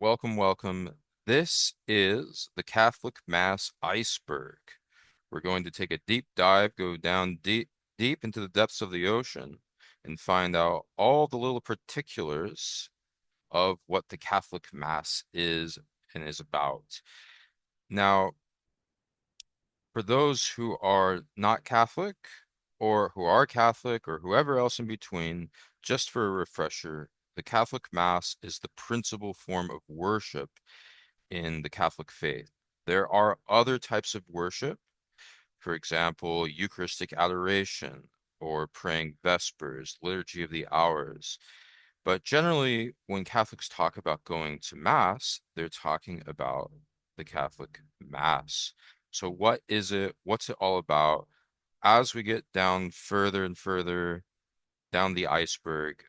Welcome, welcome. This is the Catholic Mass Iceberg. We're going to take a deep dive, go down deep into the depths of the ocean, and find out all the little particulars of what the Catholic Mass is and is about. Now, for those who are not Catholic, or who are Catholic, or whoever else in between, just for a refresher, the Catholic Mass is the principal form of worship in the Catholic faith. There are other types of worship, for example, Eucharistic adoration or praying Vespers, Liturgy of the Hours. But generally, when Catholics talk about going to Mass, they're talking about the Catholic Mass. So, what is it? What's it all about? As we get down further and further down the iceberg,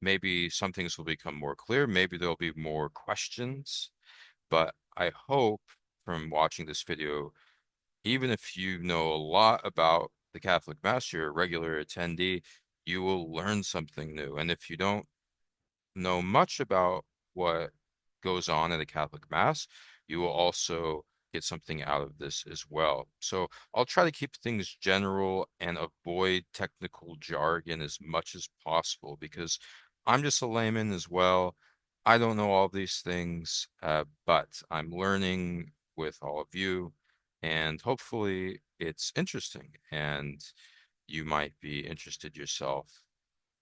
maybe some things will become more clear. Maybe there'll be more questions. But I hope from watching this video, even if you know a lot about the Catholic Mass, you're a regular attendee, you will learn something new. And if you don't know much about what goes on in the Catholic Mass, you will also get something out of this as well. So I'll try to keep things general and avoid technical jargon as much as possible because I'm just a layman as well. I don't know all these things, but I'm learning with all of you, and hopefully it's interesting and you might be interested yourself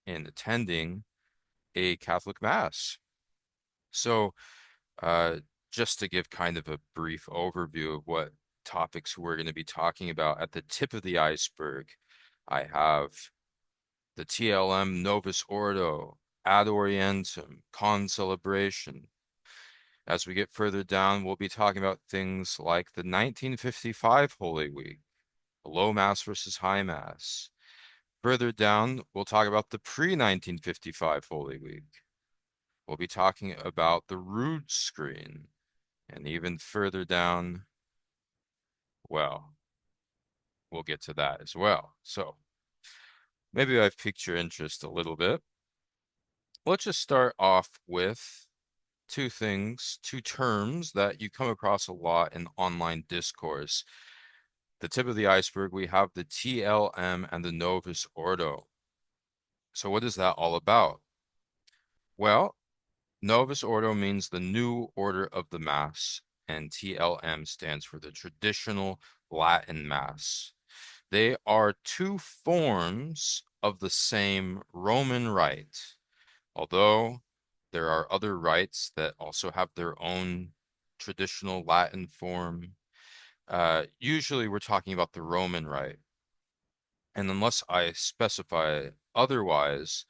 in attending a Catholic Mass. So, uh, just to give kind of a brief overview of what topics we're going to be talking about, at the tip of the iceberg, I have the TLM Novus Ordo, Ad Orientem, Concelebration. As we get further down, we'll be talking about things like the 1955 Holy Week, Low Mass versus High Mass. Further down, we'll talk about the pre-1955 Holy Week. We'll be talking about the rood screen. And even further down, well, we'll get to that as well. So maybe I've piqued your interest a little bit. Let's just start off with two terms that you come across a lot in online discourse. The tip of the iceberg, we have the TLM and the Novus Ordo. So what is that all about? Well, Novus Ordo means the new order of the Mass, and TLM stands for the traditional Latin Mass. They are two forms of the same Roman rite, although there are other rites that also have their own traditional Latin form. Usually we're talking about the Roman rite, and unless I specify otherwise,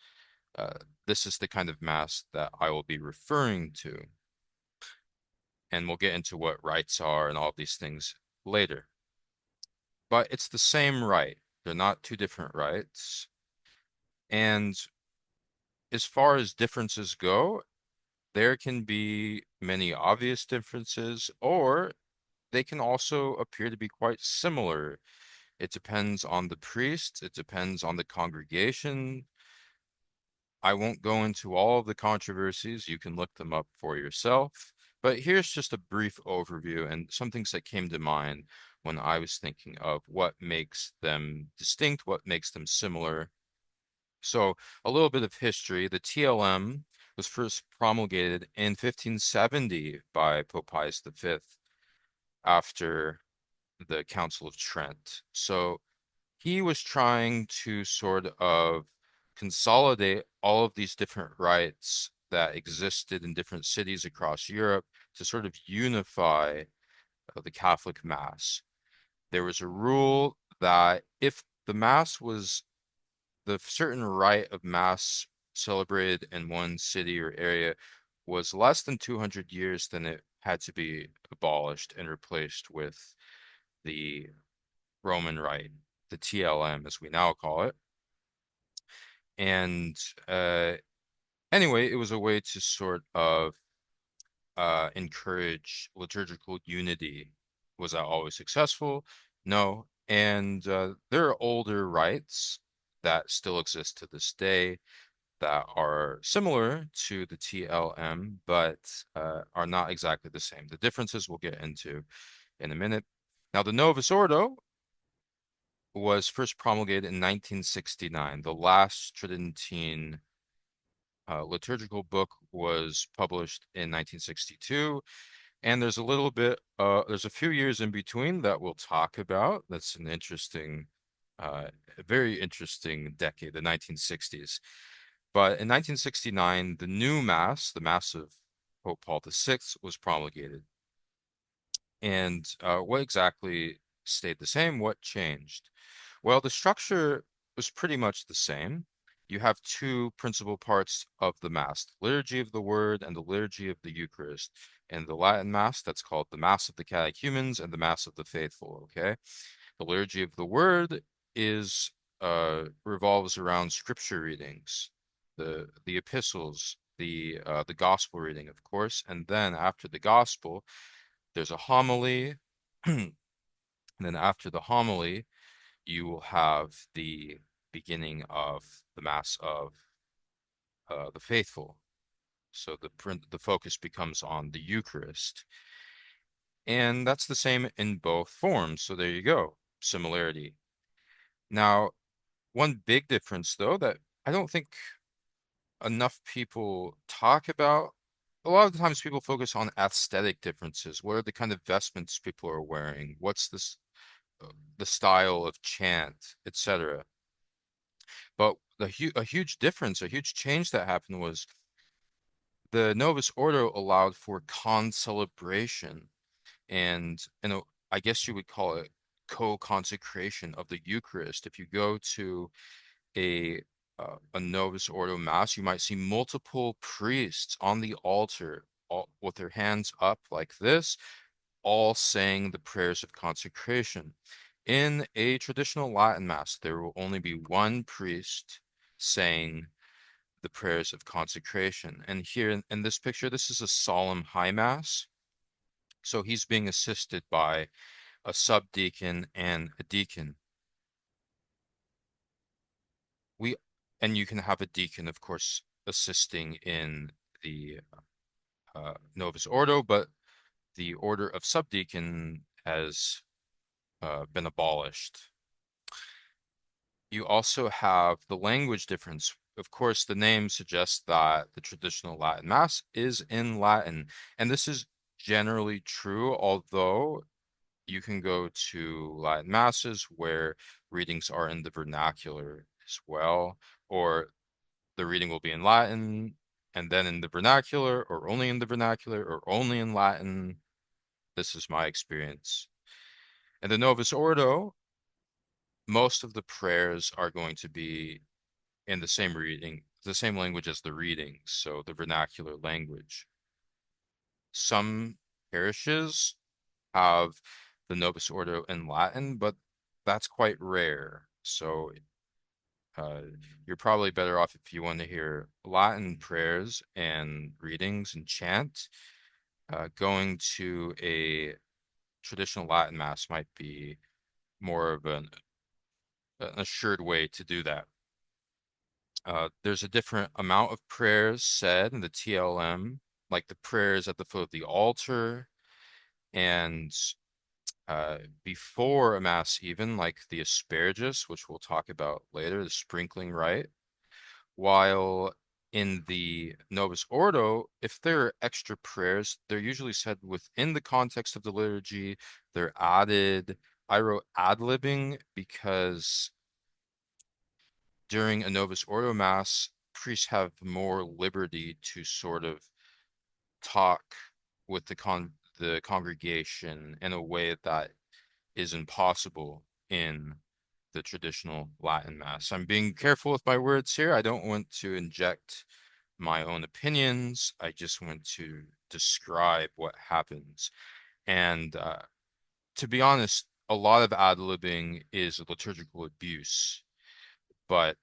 uh, this is the kind of Mass that I will be referring to. And we'll get into what rites are and all these things later. But it's the same rite. They're not two different rites. And as far as differences go, there can be many obvious differences, or they can also appear to be quite similar. It depends on the priest, it depends on the congregation. I won't go into all of the controversies. You can look them up for yourself. But here's just a brief overview and some things that came to mind when I was thinking of what makes them distinct, what makes them similar. So, a little bit of history. The TLM was first promulgated in 1570 by Pope Pius V after the Council of Trent. So, he was trying to sort of consolidate all of these different rites that existed in different cities across Europe to sort of unify the Catholic Mass. There was a rule that if the Mass was the certain rite of Mass celebrated in one city or area was less than 200 years, then it had to be abolished and replaced with the Roman Rite, the TLM, as we now call it. And uh, anyway, it was a way to sort of encourage liturgical unity. Was that always successful? No. And there are older rites that still exist to this day. that are similar to the TLM, but are not exactly the same. The differences we'll get into in a minute. Now, the Novus Ordo was first promulgated in 1969. The last Tridentine liturgical book was published in 1962, and there's a few years in between that we'll talk about. That's an interesting, a very interesting decade, the 1960s. But in 1969, the new Mass, the Mass of Pope Paul VI, was promulgated. And what exactly stayed the same? What changed? Well, the structure was pretty much the same. You have two principal parts of the Mass, the liturgy of the Word and the liturgy of the Eucharist. In the Latin Mass, that's called the Mass of the Catechumens and the Mass of the Faithful, okay? The liturgy of the Word is revolves around scripture readings, the epistles, the gospel reading, of course, and then after the gospel, there's a homily. And then after the homily, you will have the beginning of the Mass of the faithful. So the focus becomes on the Eucharist. And that's the same in both forms. So there you go, similarity. Now, one big difference, though, that I don't think enough people talk about. A lot of the times people focus on aesthetic differences. What are the kind of vestments people are wearing? What's this the style of chant, etc. But a huge difference, a huge change that happened was the Novus Ordo allowed for concelebration and I guess you would call it co-consecration of the Eucharist. If you go to a a Novus Ordo Mass, you might see multiple priests on the altar, all, with their hands up like this, all saying the prayers of consecration. In a traditional Latin Mass, there will only be one priest saying the prayers of consecration. And here in this picture, this is a solemn high Mass. So he's being assisted by a subdeacon and a deacon. We and you can have a deacon, of course, assisting in the Novus Ordo, but the order of subdeacon has been abolished. You also have the language difference. Of course, the name suggests that the traditional Latin Mass is in Latin, and this is generally true, although you can go to Latin Masses where readings are in the vernacular as well, or the reading will be in Latin and then in the vernacular, or only in the vernacular, or only in Latin. This is my experience. And the Novus Ordo, most of the prayers are going to be in the same reading, the same language as the readings, so the vernacular language. Some parishes have the Novus Ordo in Latin, but that's quite rare. So uh, you're probably better off if you want to hear Latin prayers and readings and chant. Going to a traditional Latin Mass might be more of an assured way to do that. There's a different amount of prayers said in the TLM, like the prayers at the foot of the altar and before a mass, even like the asparagus, which we'll talk about later, the sprinkling rite. While in the Novus Ordo, if there are extra prayers, they're usually said within the context of the liturgy. They're added. I wrote ad-libbing because during a Novus Ordo Mass, priests have more liberty to sort of talk with the congregation in a way that is impossible in the traditional Latin Mass. I'm being careful with my words here. I don't want to inject my own opinions. I just want to describe what happens. And to be honest, a lot of ad-libbing is liturgical abuse, but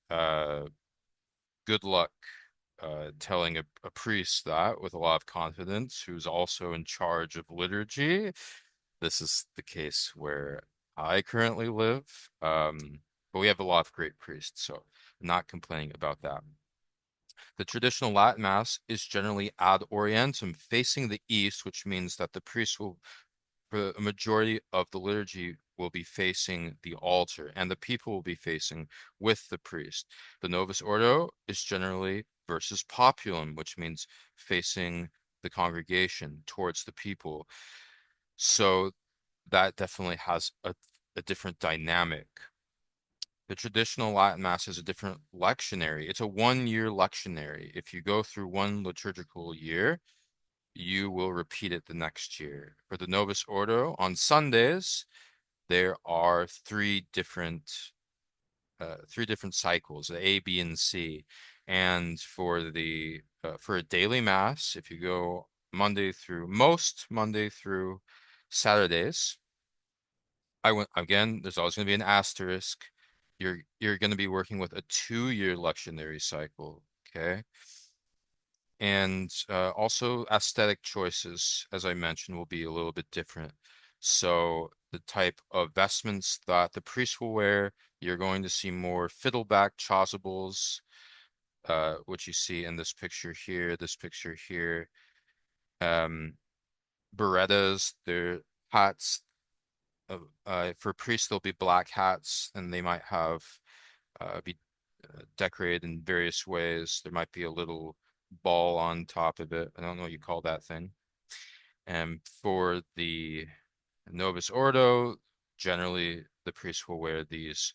uh, good luck telling a priest that with a lot of confidence, who's also in charge of liturgy. This is the case where I currently live. But we have a lot of great priests, so I'm not complaining about that. The traditional Latin Mass is generally ad orientem, facing the east, which means that the priest will, for a majority of the liturgy, will be facing the altar, and the people will be facing with the priest. The Novus Ordo is generally versus populum, which means facing the congregation towards the people. So that definitely has a different dynamic. The traditional Latin Mass is a different lectionary. It's a 1-year lectionary. If you go through one liturgical year, you will repeat it the next year. For the Novus Ordo, on Sundays, there are three different cycles, A, B, and C. And for a daily mass, if you go Monday through Saturdays, I went again, there's always going to be an asterisk. You're going to be working with a 2-year lectionary cycle, okay? And also aesthetic choices, as I mentioned, will be a little bit different. So the type of vestments that the priest will wear, you're going to see more fiddleback chasubles, which you see in this picture here. Um, Berettas, their hats. For priests, there'll be black hats, and they might have be decorated in various ways. There might be a little ball on top of it. I don't know what you call that thing. And for the Novus Ordo, generally the priest will wear these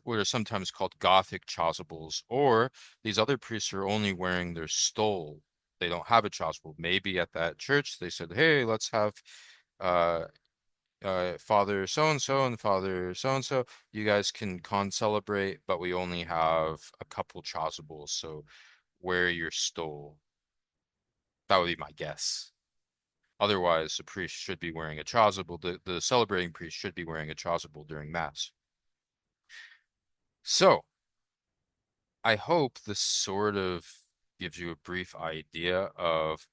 what are sometimes called Gothic chasubles, or these other priests are only wearing their stole. They don't have a chasuble. Maybe at that church they said, "Hey, let's have uh, Father so and so and Father so and so. You guys can celebrate, but we only have a couple chasubles, so wear your stole." That would be my guess. Otherwise, the priest should be wearing a chasuble. The celebrating priest should be wearing a chasuble during Mass. So, I hope this sort of gives you a brief idea of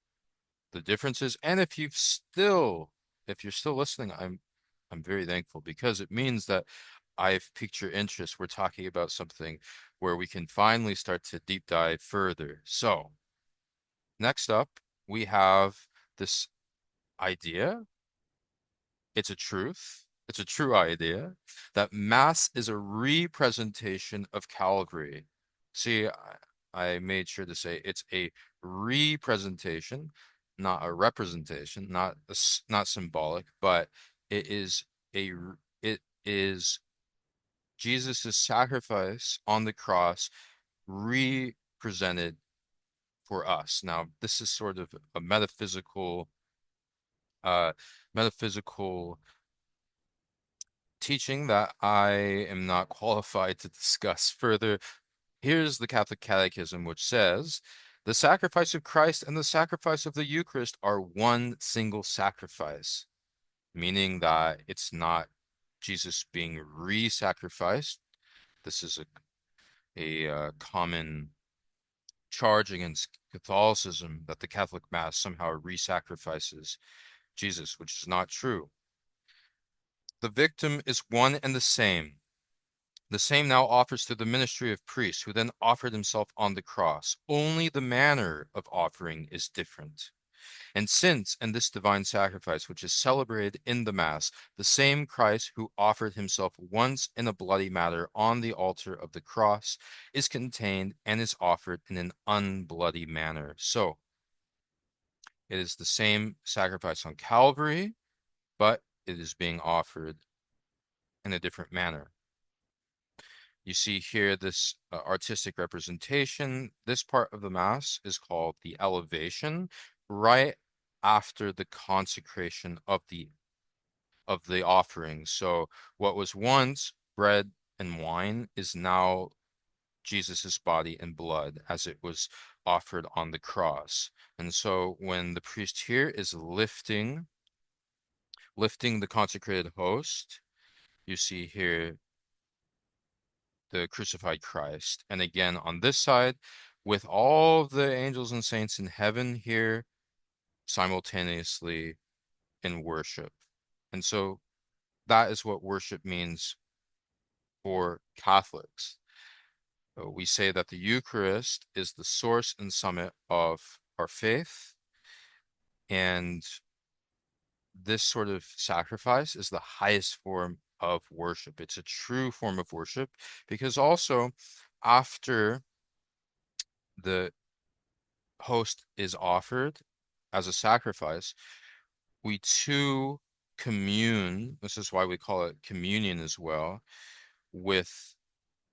the differences. And if you're still listening, I'm very thankful because it means that I've piqued your interest. We're talking about something where we can finally start to deep dive further. So, next up, we have this idea. It's a truth. It's a true idea that Mass is a representation of Calvary. See, I made sure to say it's a representation, not a representation, not symbolic, but it is it is Jesus' sacrifice on the cross represented for us. Now, this is sort of a uh metaphysical teaching that I am not qualified to discuss further. Here's the Catholic Catechism, which says, the sacrifice of Christ and the sacrifice of the Eucharist are one single sacrifice, meaning that it's not Jesus being re-sacrificed. This is a common charge against Catholicism that the Catholic Mass somehow re-sacrifices Jesus, which is not true. The victim is one and the same. The same now offers through the ministry of priests, who then offered himself on the cross. Only the manner of offering is different. And since, in this divine sacrifice, which is celebrated in the Mass, the same Christ who offered himself once in a bloody matter on the altar of the cross is contained and is offered in an unbloody manner. So, it is the same sacrifice on Calvary, but it is being offered in a different manner. You see here this artistic representation. This part of the Mass is called the elevation, right after the consecration of the offering. So what was once bread and wine is now Jesus's body and blood as it was offered on the cross. And so when the priest here is lifting the consecrated host, you see here the crucified Christ. And again, on this side, with all the angels and saints in heaven here simultaneously in worship. And so that is what worship means for Catholics. We say that the Eucharist is the source and summit of our faith, and this sort of sacrifice is the highest form of worship. It's a true form of worship because also after the host is offered as a sacrifice, we too commune. This is why we call it communion as well with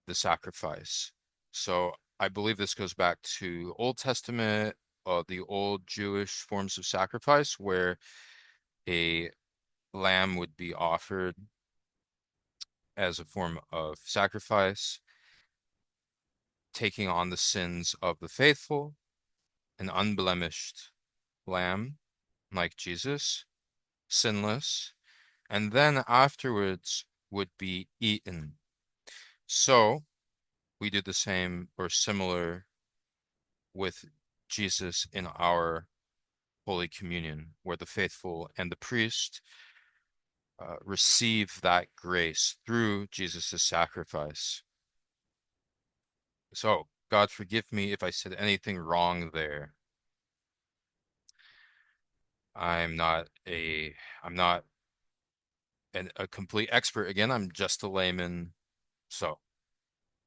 the sacrifice. So I believe this goes back to Old Testament, the old Jewish forms of sacrifice where a lamb would be offered as a form of sacrifice, taking on the sins of the faithful, an unblemished lamb like Jesus, sinless, and then afterwards would be eaten. So we do the same or similar with Jesus in our Holy Communion, where the faithful and the priest receive that grace through Jesus' sacrifice. So, God, forgive me if I said anything wrong there. I'm not a I'm not a complete expert. Again, I'm just a layman. So,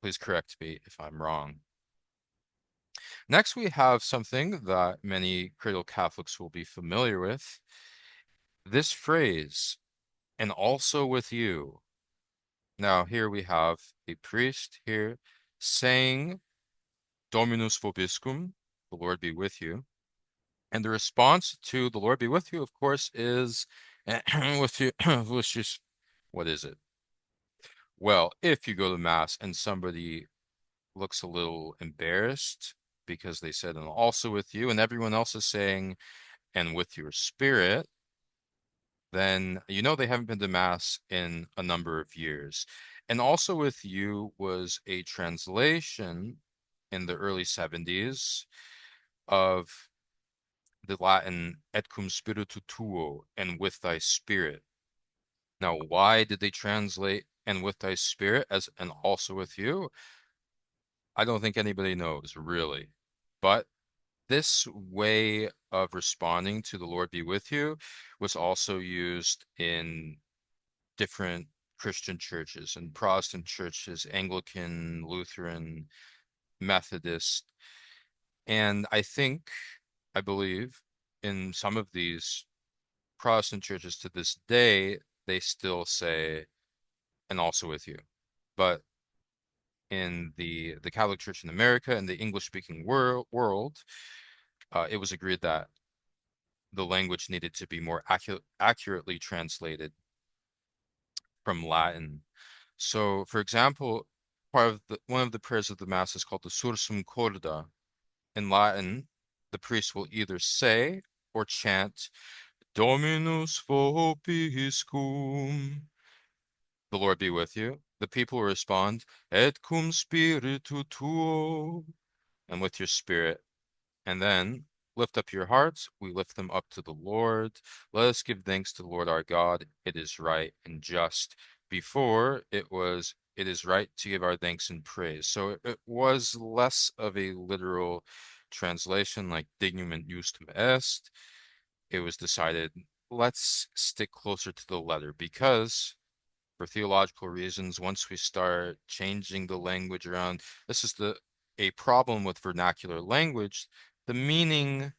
please correct me if I'm wrong. Next, we have something that many cradle Catholics will be familiar with. This phrase, and also with you. Now, here we have a priest here saying, Dominus vobiscum, the Lord be with you. And the response to the Lord be with you, of course, is with you, which is, what is it? Well, if you go to Mass and somebody looks a little embarrassed because they said, and also with you, and everyone else is saying, and with your spirit, then you know they haven't been to Mass in a number of years. And also with you was a translation in the early 70s of the Latin et cum spiritu tuo, and with thy spirit. Now, why did they translate and with thy spirit as and also with you? I don't think anybody knows, really. But this way of responding to the Lord be with you was also used in different Christian churches and Protestant churches, Anglican, Lutheran, Methodist. And I believe in some of these Protestant churches to this day, they still say, and also with you. But in the Catholic Church in America and the English-speaking world, it was agreed that the language needed to be more accurately translated from Latin. So, for example, one of the prayers of the Mass is called the Sursum Corda. In Latin, the priest will either say or chant Dominus vobiscum, the Lord be with you. The people will respond, Et cum spiritu tuo, and with your spirit. And then lift up your hearts. We lift them up to the Lord. Let us give thanks to the Lord our God. It is right and just. Before it is right to give our thanks and praise. So it was less of a literal translation like dignum et justum est. It was decided, let's stick closer to the letter because for theological reasons, once we start changing the language around, this is a problem with vernacular language. The meaning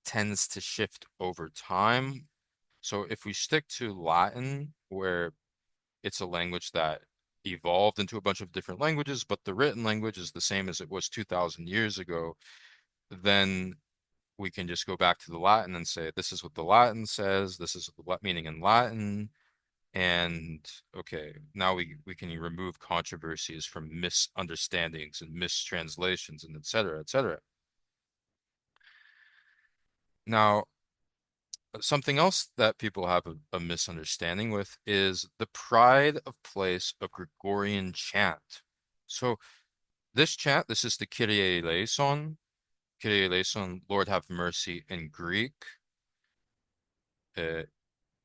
tends to shift over time. So if we stick to Latin, where it's a language that evolved into a bunch of different languages, but the written language is the same as it was 2,000 years ago, then we can just go back to the Latin and say, this is what the Latin says, this is the meaning in Latin, and okay, now we can remove controversies from misunderstandings and mistranslations and et cetera, et cetera. Now, something else that people have a misunderstanding with is the pride of place of Gregorian chant. So this chant, this is the Kyrie eleison. Kyrie eleison, Lord have mercy in Greek. Of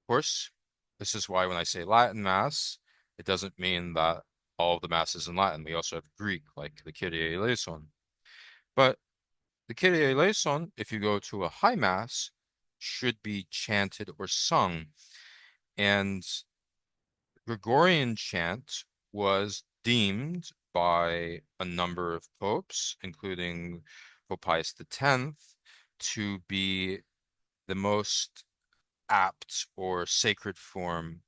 course, this is why when I say Latin Mass, it doesn't mean that all of the masses in Latin. We also have Greek, like the Kyrie eleison. But the Kyrie eleison, if you go to a high mass, should be chanted or sung. And Gregorian chant was deemed by a number of popes, including Pope Pius X, to be the most apt or sacred form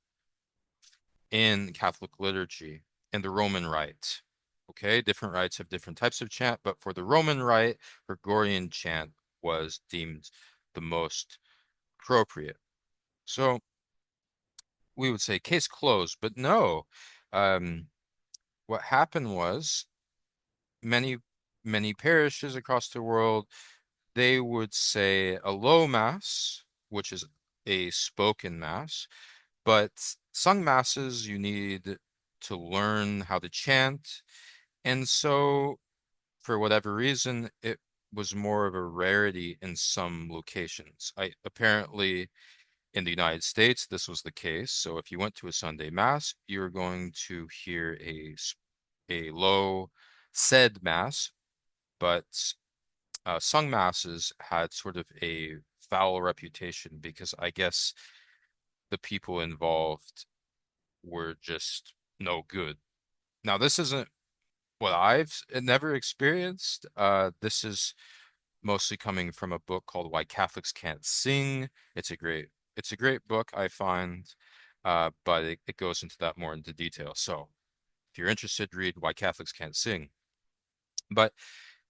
in Catholic liturgy and the Roman Rite. Okay, different rites have different types of chant, but for the Roman Rite, Gregorian chant was deemed the most appropriate. So we would say case closed, but no. Um, what happened was many, many parishes across the world, they would say a low mass, which is a spoken mass, but sung masses, you need to learn how to chant. And so, for whatever reason, it was more of a rarity in some locations. I apparently in the United States, this was the case. So if you went to a Sunday mass, you're going to hear a low said mass, but sung masses had sort of a foul reputation because I guess the people involved were just no good. Now, this isn't what I've never experienced. This is mostly coming from a book called Why Catholics Can't Sing. It's a great book, I find, but it goes into that more into detail. So if you're interested, read Why Catholics Can't Sing. But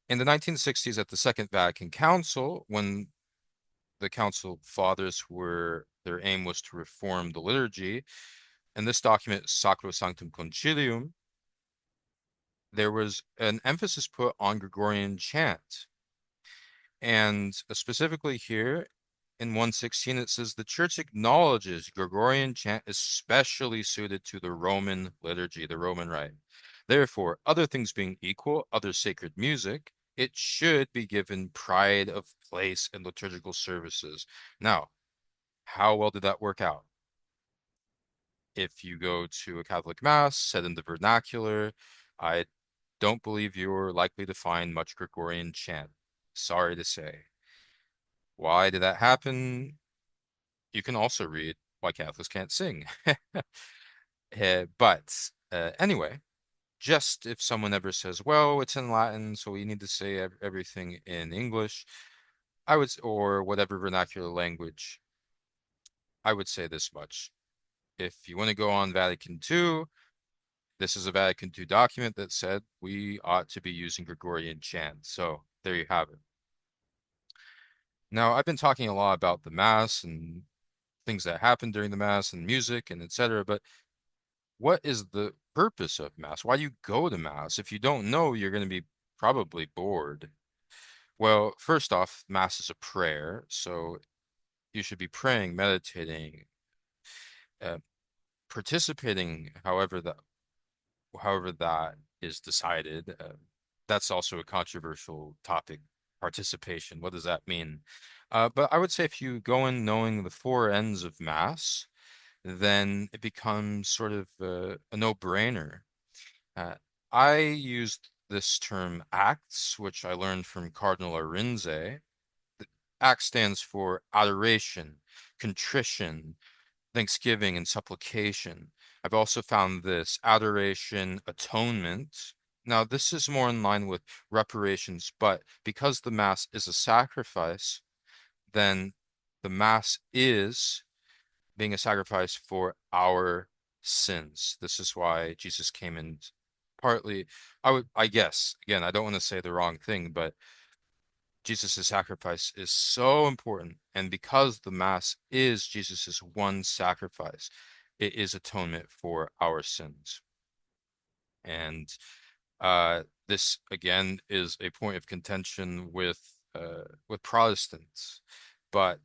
in the 1960s, at the Second Vatican Council, when the Council Fathers were their aim was to reform the liturgy, and this document, Sacrosanctum Concilium, there was an emphasis put on Gregorian chant. And specifically here in 116, it says the church acknowledges Gregorian chant is specially suited to the Roman liturgy, the Roman rite. Therefore, other things being equal, other sacred music, it should be given pride of place in liturgical services. Now, how well did that work out? If you go to a Catholic Mass said in the vernacular, I don't believe you're likely to find much Gregorian chant. Sorry to say. Why did that happen? You can also read Why Catholics Can't Sing. But anyway, just if someone ever says, well, it's in Latin, so we need to say everything in English, or whatever vernacular language, I would say this much. If you want to go on Vatican II, this is a Vatican II document that said we ought to be using Gregorian chant. So there you have it. Now, I've been talking a lot about the Mass and things that happen during the Mass and music and etc. But what is the purpose of Mass? Why do you go to Mass? If you don't know, you're going to be probably bored. Well, first off, Mass is a prayer, so you should be praying, meditating, uh, participating, however that is decided. That's also a controversial topic. Participation. What does that mean? But I would say if you go in knowing the four ends of Mass, then it becomes sort of a no-brainer. Uh, I used this term acts, which I learned from Cardinal Arinze. ACT stands for adoration, contrition, thanksgiving, and supplication. I've also found this adoration, atonement. Now, this is more in line with reparations, but because the Mass is a sacrifice, then the Mass is being a sacrifice for our sins. This is why Jesus came in partly, I guess, again, I don't want to say the wrong thing, but Jesus' sacrifice is so important. And because the Mass is Jesus' one sacrifice, it is atonement for our sins. And this again is a point of contention with Protestants, but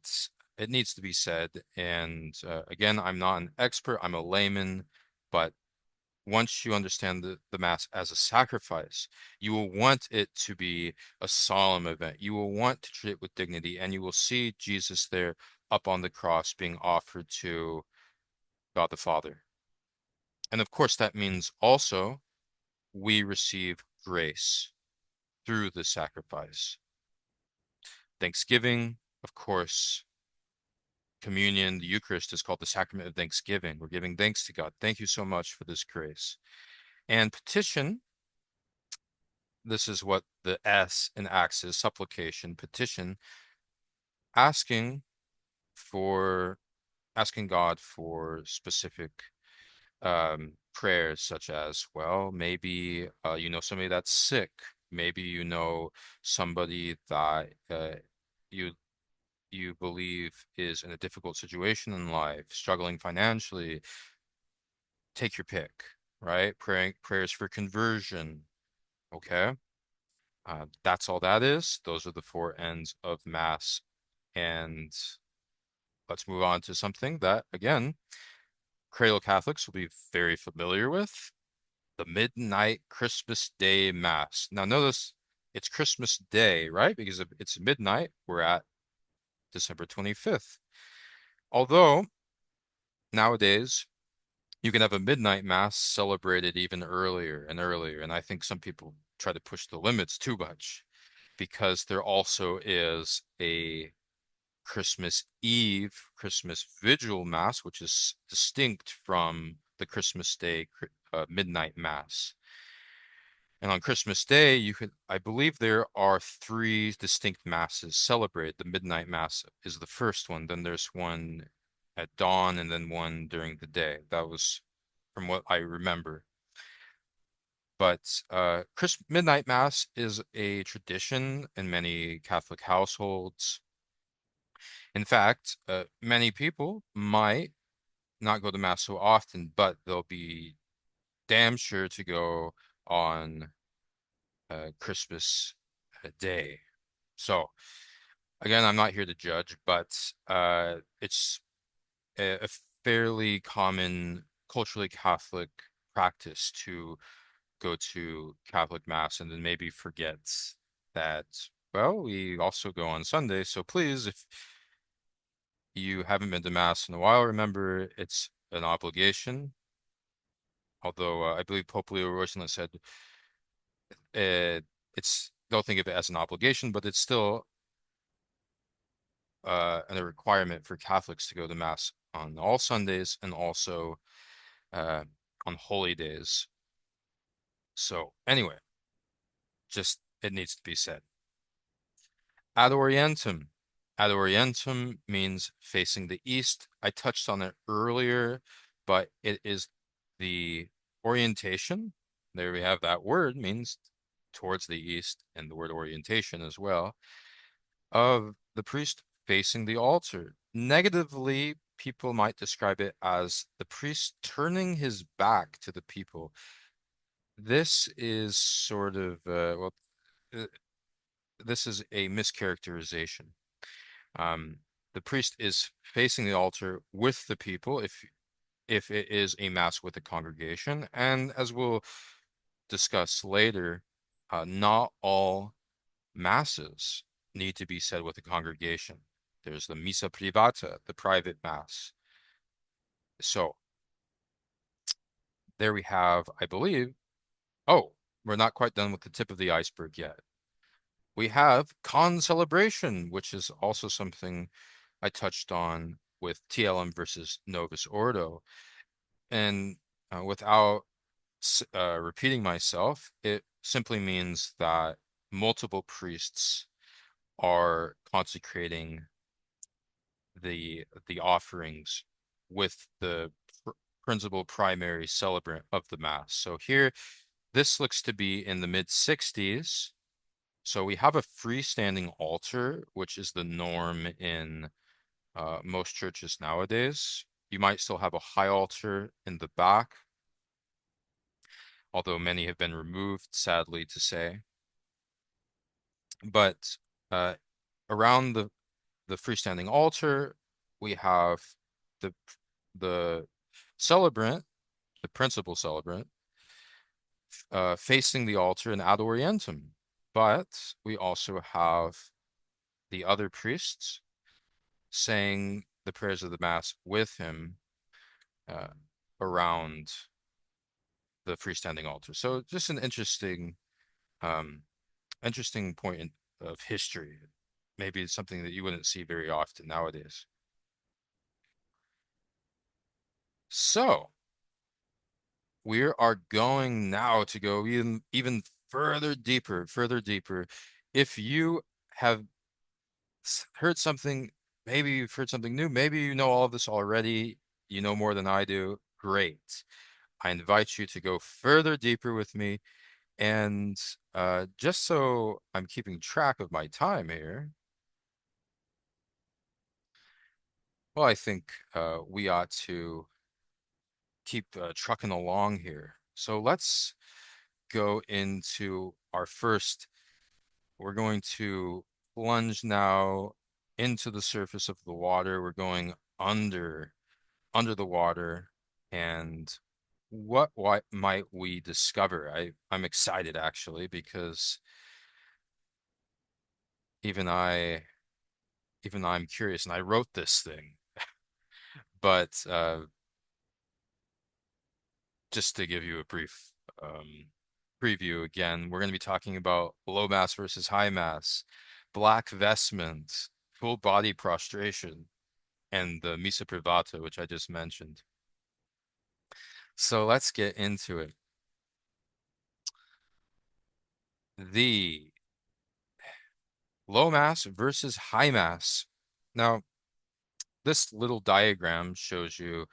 it needs to be said. And again, I'm not an expert; I'm a layman. But once you understand the Mass as a sacrifice, you will want it to be a solemn event. You will want to treat it with dignity, and you will see Jesus there up on the cross being offered to God the Father. And of course, that means also we receive grace through the sacrifice. Thanksgiving, of course, communion, the Eucharist is called the sacrament of thanksgiving. We're giving thanks to God. Thank you so much for this grace. And petition, this is what the S in Acts is, supplication, petition, asking for asking God for specific prayers, such as, well, maybe you know somebody that's sick. Maybe you know somebody that you you believe is in a difficult situation in life, struggling financially. Take your pick, right? Prayers for conversion. Okay. That's all that is. Those are the four ends of Mass. And let's move on to something that, again, cradle Catholics will be very familiar with, the midnight Christmas Day Mass. Now, notice it's Christmas Day, right? Because if it's midnight, we're at December 25th. Although nowadays you can have a midnight Mass celebrated even earlier and earlier. And I think some people try to push the limits too much because there also is a Christmas Eve, Christmas Vigil Mass, which is distinct from the Christmas Day midnight Mass. And on Christmas Day, I believe there are three distinct masses celebrated. The midnight mass is the first one, then there's one at dawn, and then one during the day. That was from what I remember. But midnight mass is a tradition in many Catholic households. In fact, many people might not go to mass so often, but they'll be damn sure to go on Christmas Day. So again, I'm not here to judge, but it's a fairly common culturally Catholic practice to go to Catholic Mass and then maybe forget that, well, we also go on Sunday. So please, if you haven't been to Mass in a while, remember it's an obligation. Although I believe Pope Leo recently said don't think of it as an obligation, but it's still a requirement for Catholics to go to Mass on all Sundays and also uh, on holy days. So anyway, just it needs to be said. Ad Orientem. Ad Orientem means facing the east. I touched on it earlier, but it is the orientation. There we have that word, means towards the east, and the word orientation as well, of the priest facing the altar. Negatively, people might describe it as the priest turning his back to the people. This is sort of, uh, this is a mischaracterization. Um, the priest is facing the altar with the people if it is a mass with a congregation. And as we'll discuss later, not all masses need to be said with a congregation. There's the missa privata, the private mass. So there we have, I believe, oh, we're not quite done with the tip of the iceberg yet. We have concelebration, which is also something I touched on with TLM versus Novus Ordo. And without repeating myself, it simply means that multiple priests are consecrating the offerings with the principal primary celebrant of the Mass. So here, this looks to be in the mid 60s. So we have a freestanding altar, which is the norm in most churches nowadays. You might still have a high altar in the back, although many have been removed, sadly to say. But uh, around the freestanding altar, we have the the celebrant, the principal celebrant, facing the altar in ad orientem. But we also have the other priests saying the prayers of the Mass with him uh, around the freestanding altar. So just an um, interesting point of history. Maybe it's something that you wouldn't see very often nowadays. So we are going now to go even further deeper. If you have heard something, maybe you've heard something new, maybe you know all of this already, you know more than I do, great. I invite you to go further deeper with me. And just so I'm keeping track of my time here, well, I think we ought to keep trucking along here. So let's go into our first. We're going to plunge now into the surface of the water. We're going under the water, and what might we discover? I'm excited actually because even I even I'm curious, and I wrote this thing. But just to give you a brief um, preview again, we're going to be talking about low mass versus high mass, black vestments, full body prostration, and the missa privata, which I just mentioned. So let's get into it. The low mass versus high mass. Now, this little diagram shows you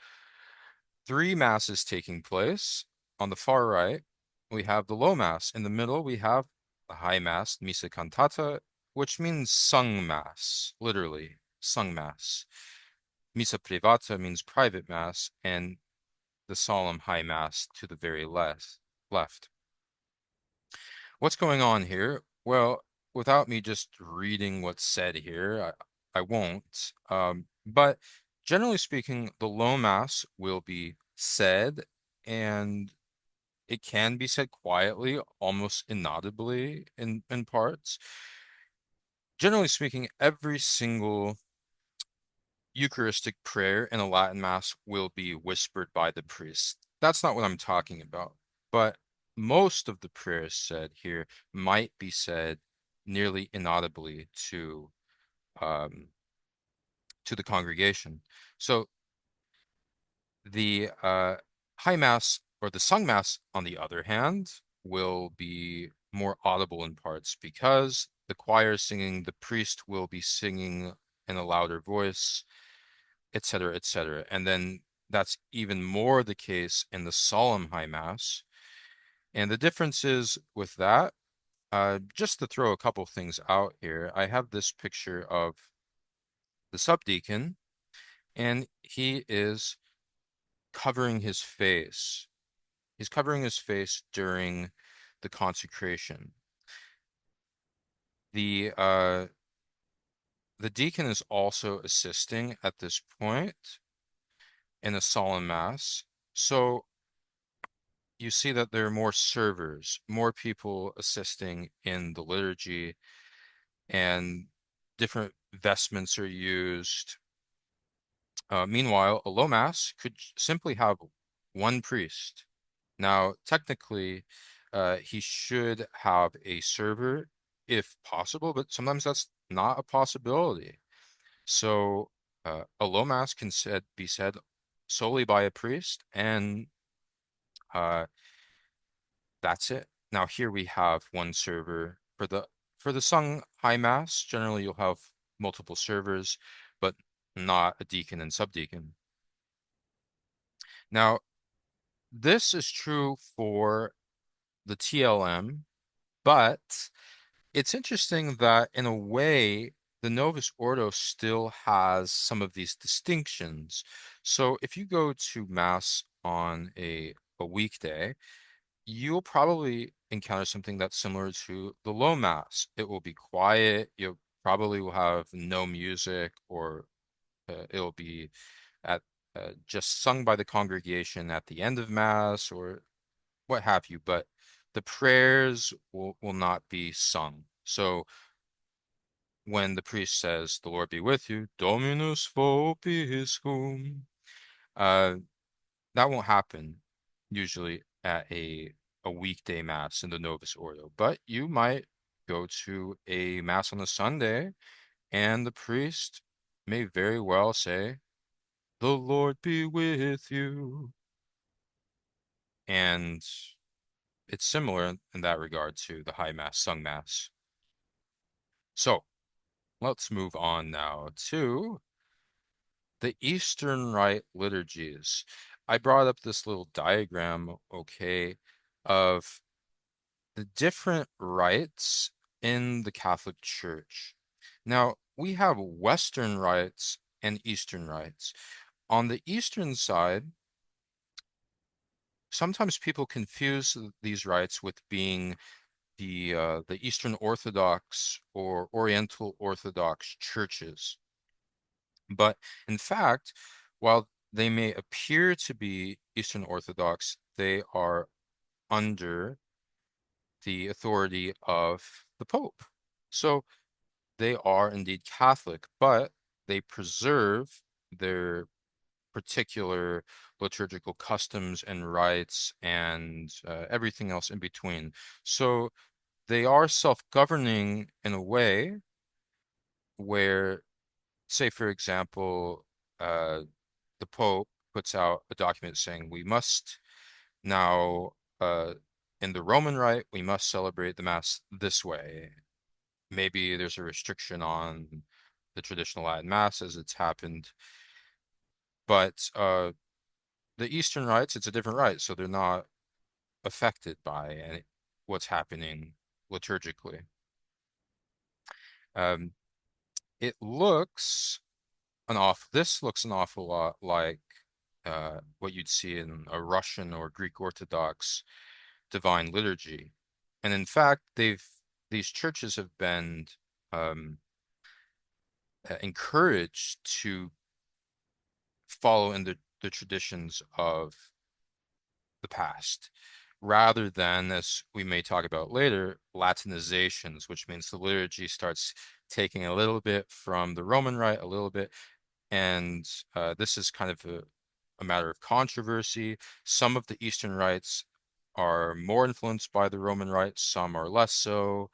three masses taking place. On the far right, we have the low mass. In the middle, we have the high mass, missa cantata, which means sung mass, literally, sung mass. Missa privata means private mass, and the solemn high mass to the very left. What's going on here? Well, without me just reading what's said here, I won't. But generally speaking, the low mass will be said, and it can be said quietly, almost inaudibly in parts. Generally speaking, every single Eucharistic prayer in a Latin Mass will be whispered by the priest. That's not what I'm talking about. But most of the prayers said here might be said nearly inaudibly um, to the congregation. So the high mass or the sung mass, on the other hand, will be more audible in parts because the choir is singing, the priest will be singing in a louder voice, etc., etc. And then that's even more the case in the solemn high mass. And the differences with that, just to throw a couple things out here, I have this picture of the subdeacon, and he is covering his face. He's covering his face during the consecration. The uh, the deacon is also assisting at this point in a solemn mass. So you see that there are more servers, more people assisting in the liturgy, and different vestments are used. Meanwhile, a low mass could simply have one priest. Now, technically, he should have a server if possible, but sometimes that's not a possibility. So, a low mass can be said solely by a priest, and uh, that's it. Now here we have one server for the sung high mass. Generally, you'll have multiple servers, but not a deacon and subdeacon. Now, this is true for the TLM, but it's interesting that in a way, the Novus Ordo still has some of these distinctions. So if you go to Mass on a weekday, you'll probably encounter something that's similar to the low mass. It will be quiet. You probably will have no music, or it'll be at just sung by the congregation at the end of mass, or what have you. But the prayers will not be sung. So when the priest says, "The Lord be with you, Dominus vobiscum," uh, that won't happen usually. at a weekday mass in the Novus Ordo, but you might go to a mass on a Sunday, and the priest may very well say, "The Lord be with you." And it's similar in that regard to the High Mass, sung Mass. So let's move on now to the Eastern Rite liturgies. I brought up this little diagram, okay, of the different rites in the Catholic Church. Now, we have Western rites and Eastern rites. On the Eastern side, sometimes people confuse these rites with being the Eastern Orthodox or Oriental Orthodox churches. But in fact, while they may appear to be Eastern Orthodox, they are under the authority of the Pope. So they are indeed Catholic, but they preserve their particular liturgical customs and rites and everything else in between. So they are self-governing in a way where, say, for example, uh, the Pope puts out a document saying we must now, in the Roman Rite, we must celebrate the Mass this way. Maybe there's a restriction on the traditional Latin Mass as it's happened, but the Eastern rites, it's a different rite, so they're not affected by what's happening liturgically. Um, it looks this looks an awful lot like what you'd see in a Russian or Greek Orthodox divine liturgy. And in fact, these churches have been um, encouraged to follow in the traditions of the past, rather than, as we may talk about later, Latinizations, which means the liturgy starts taking a little bit from the Roman Rite, a little bit, and this is kind of a matter of controversy. Some of the Eastern rites are more influenced by the Roman Rite, some are less so.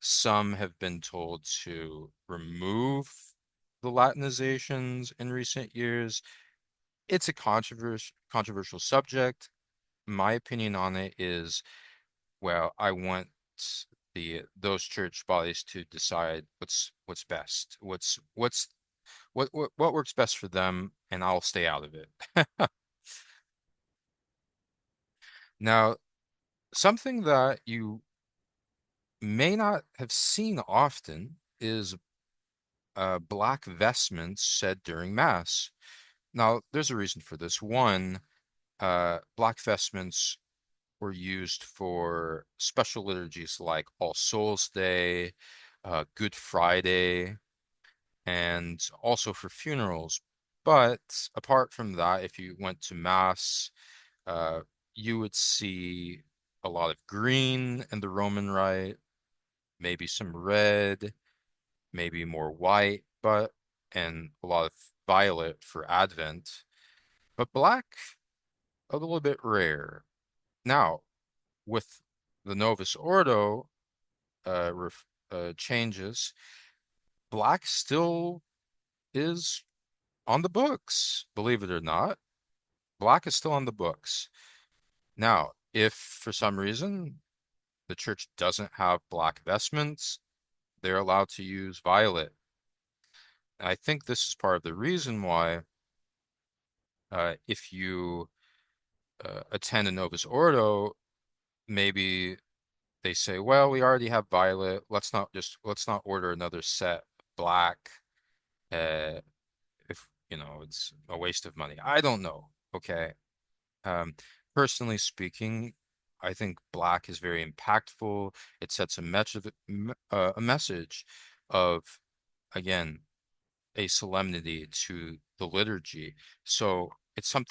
Some have been told to remove the Latinizations in recent years. It's a controversial subject. My opinion on it is, well, I want those church bodies to decide what's best, what works best for them, and I'll stay out of it. Now, something that you may not have seen often is black vestments said during Mass. Now, there's a reason for this. One, black vestments were used for special liturgies like All Souls Day, Good Friday, and also for funerals. But apart from that, if you went to Mass, uh, you would see a lot of green in the Roman Rite, maybe some red, maybe more white, but and a lot of violet for Advent, but black a little bit rare. Now, with the Novus Ordo changes, black still is on the books, believe it or not. Black is still on the books. Now, if for some reason the church doesn't have black vestments, they're allowed to use violet. And I think this is part of the reason why, if you attend a Novus Ordo, maybe they say, well, we already have violet. Let's not order another set black. Uh, if it's a waste of money. I don't know. Okay. Um, Personally speaking, I think black is very impactful. It sets a message of, again, a solemnity to the liturgy. So it's uh,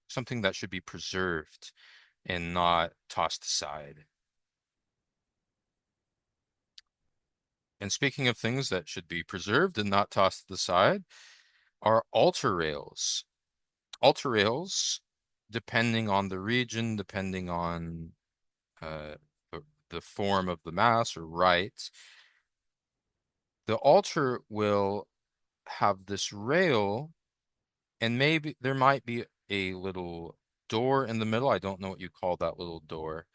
something that should be preserved and not tossed aside. And speaking of things that should be preserved and not tossed aside, are altar rails. Altar rails, depending on the region, depending on uh, the form of the mass or rite, the altar will have this rail, and maybe there might be a little door in the middle. I don't know what you call that little door,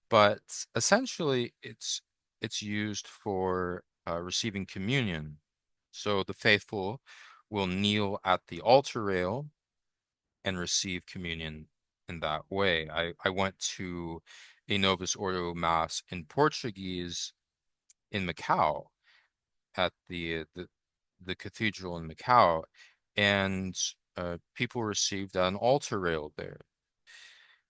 but essentially it's used for receiving communion. So the faithful will kneel at the altar rail and receive communion in that way. I went to a Novus Ordo Mass in Portuguese in Macau at the cathedral in Macau, and people received an altar rail there.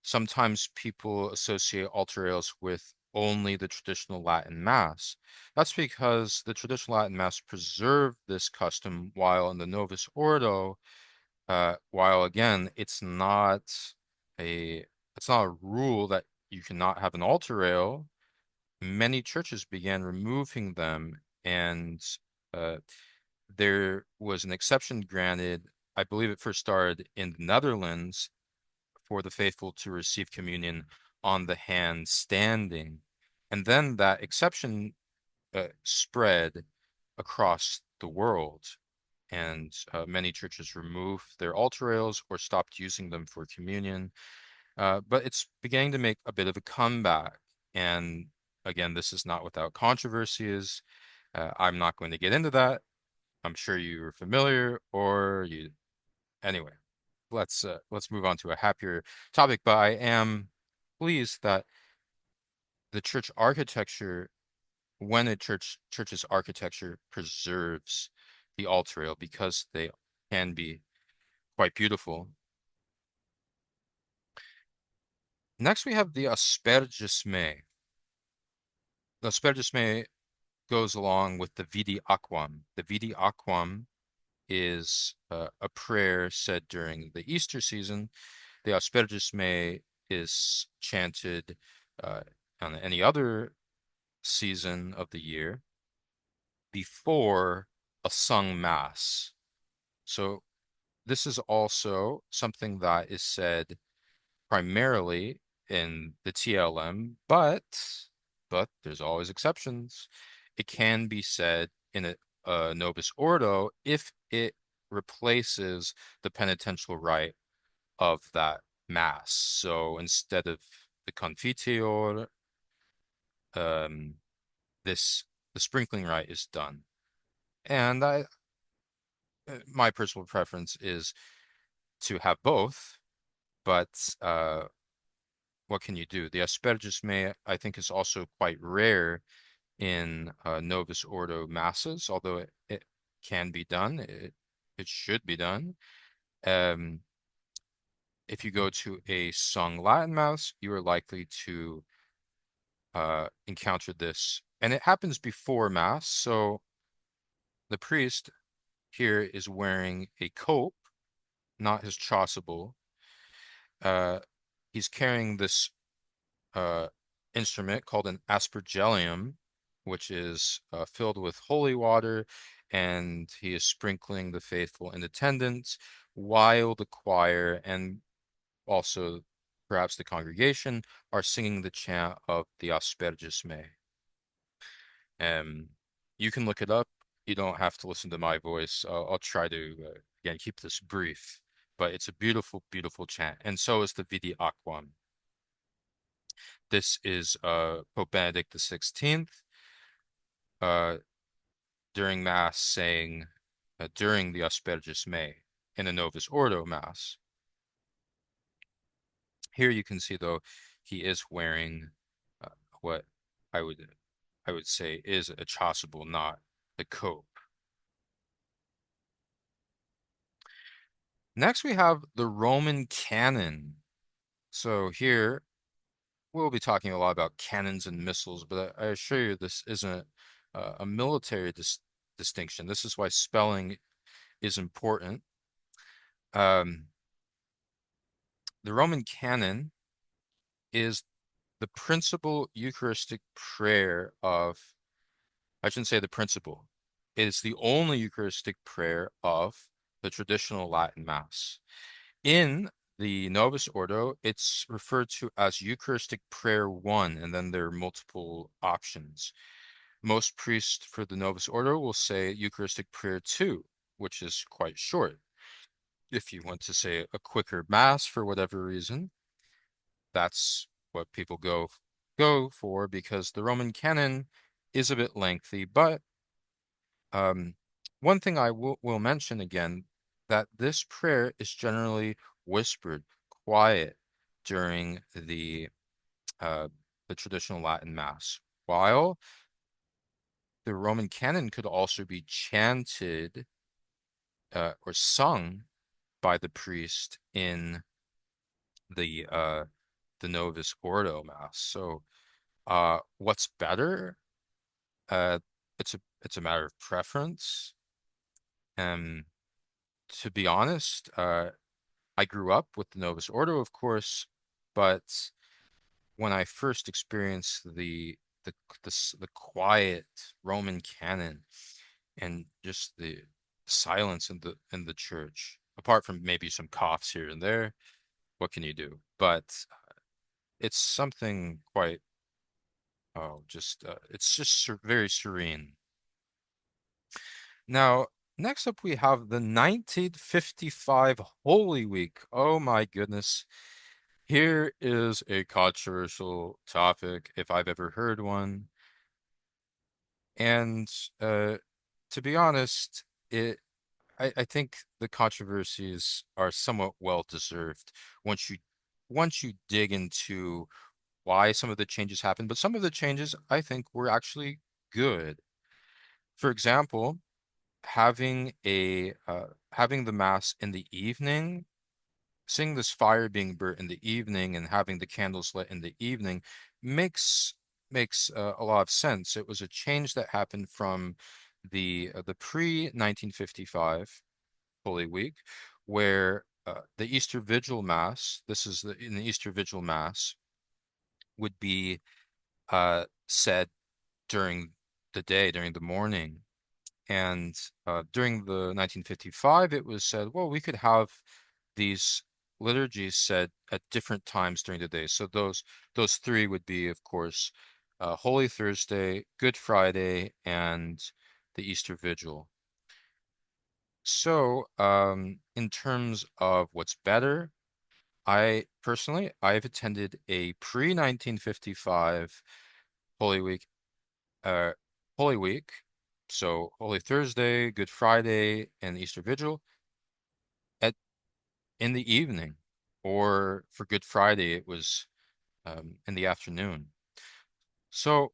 Sometimes people associate altar rails with only the traditional Latin Mass. That's because the traditional Latin Mass preserved this custom, while in the Novus Ordo, while again, a it's not a rule that you cannot have an altar rail. Many churches began removing them, and uh, there was an exception granted. I believe it first started in the Netherlands for the faithful to receive communion on the hand standing. And then that exception spread across the world, and many churches removed their altar rails or stopped using them for communion. But it's beginning to make a bit of a comeback. And again, this is not without controversies. I'm not going to get into that. I'm sure you're familiar, or you anyway. Let's move on to a happier topic. But I am pleased that the church architecture, when a church's architecture preserves the altar rail, because they can be quite beautiful. Next, we have the aspergisme. The aspergisme goes along with the Vidi Aquam. The Vidi Aquam is a prayer said during the Easter season. The Aspergisme is chanted uh, on any other season of the year before a sung mass. So this is also something that is said primarily in the TLM, but there's always exceptions. It can be said in a Novus Ordo if it replaces the penitential rite of that mass. So instead of the Confiteor, um, this the sprinkling rite is done. And my personal preference is to have both, but what can you do? The Aspergisme, I think, is also quite rare in Novus Ordo masses, although it can be done. It should be done. Um, if you go to a sung Latin mass, you are likely to encounter this, and it happens before mass. So the priest here is wearing a cope, not his chasuble. Uh, he's carrying this uh, instrument called an aspergillium, which is filled with holy water, and he is sprinkling the faithful in attendance while the choir and also perhaps the congregation are singing the chant of the Aspergisme. Um, you can look it up. You don't have to listen to my voice. I'll try to again keep this brief, but it's a beautiful, beautiful chant, and so is the Vidi Aquam. This is Pope Benedict the 16th uh, during Mass saying during the Aspergisme in a Novus Ordo Mass. Here you can see though he is wearing uh, what I would I would say is a chasuble, not the cope. Next we have the Roman canon. So here we'll be talking a lot about cannons and missals, but I assure you this isn't a military distinction. This is why spelling is important. Um, the Roman canon is the principal Eucharistic prayer of, I shouldn't say the principal, it is the only Eucharistic prayer of the traditional Latin Mass. In the Novus Ordo, it's referred to as Eucharistic Prayer 1, and then there are multiple options. Most priests for the Novus Ordo will say Eucharistic Prayer 2, which is quite short. If you want to say a quicker Mass for whatever reason, that's what people go for because the Roman Canon is a bit lengthy. But um, one thing I will mention again that this prayer is generally whispered, quiet during uh, the traditional Latin Mass, while the Roman Canon could also be chanted or sung by the priest in the uh, the Novus Ordo Mass. So, what's better? Uh, it's a matter of preference. And to be honest, I grew up with the Novus Ordo, of course, but when I first experienced the the quiet Roman canon and just the silence in the church, apart from maybe some coughs here and there, what can you do? But it's something quite just it's just very serene. Now, next up we have the 1955 Holy Week. Oh my goodness. Here is a controversial topic if I've ever heard one. And uh, to be honest, I think the controversies are somewhat well deserved once you dig into why some of the changes happened, but some of the changes I think were actually good. For example, having the mass in the evening, seeing this fire being burnt in the evening and having the candles lit in the evening makes a lot of sense. It was a change that happened from the pre-1955 Holy Week, where the Easter Vigil Mass, in the Easter Vigil Mass, would be said during the day, during the morning. And during the 1955, it was said, well, we could have these liturgies said at different times during the day. So those three would be, of course, Holy Thursday, Good Friday, and the Easter Vigil. So, in terms of what's better, I've attended a pre-1955 Holy Week, uh, Holy Week, so Holy Thursday, Good Friday, and Easter Vigil at in the evening, or for Good Friday, it was in the afternoon. So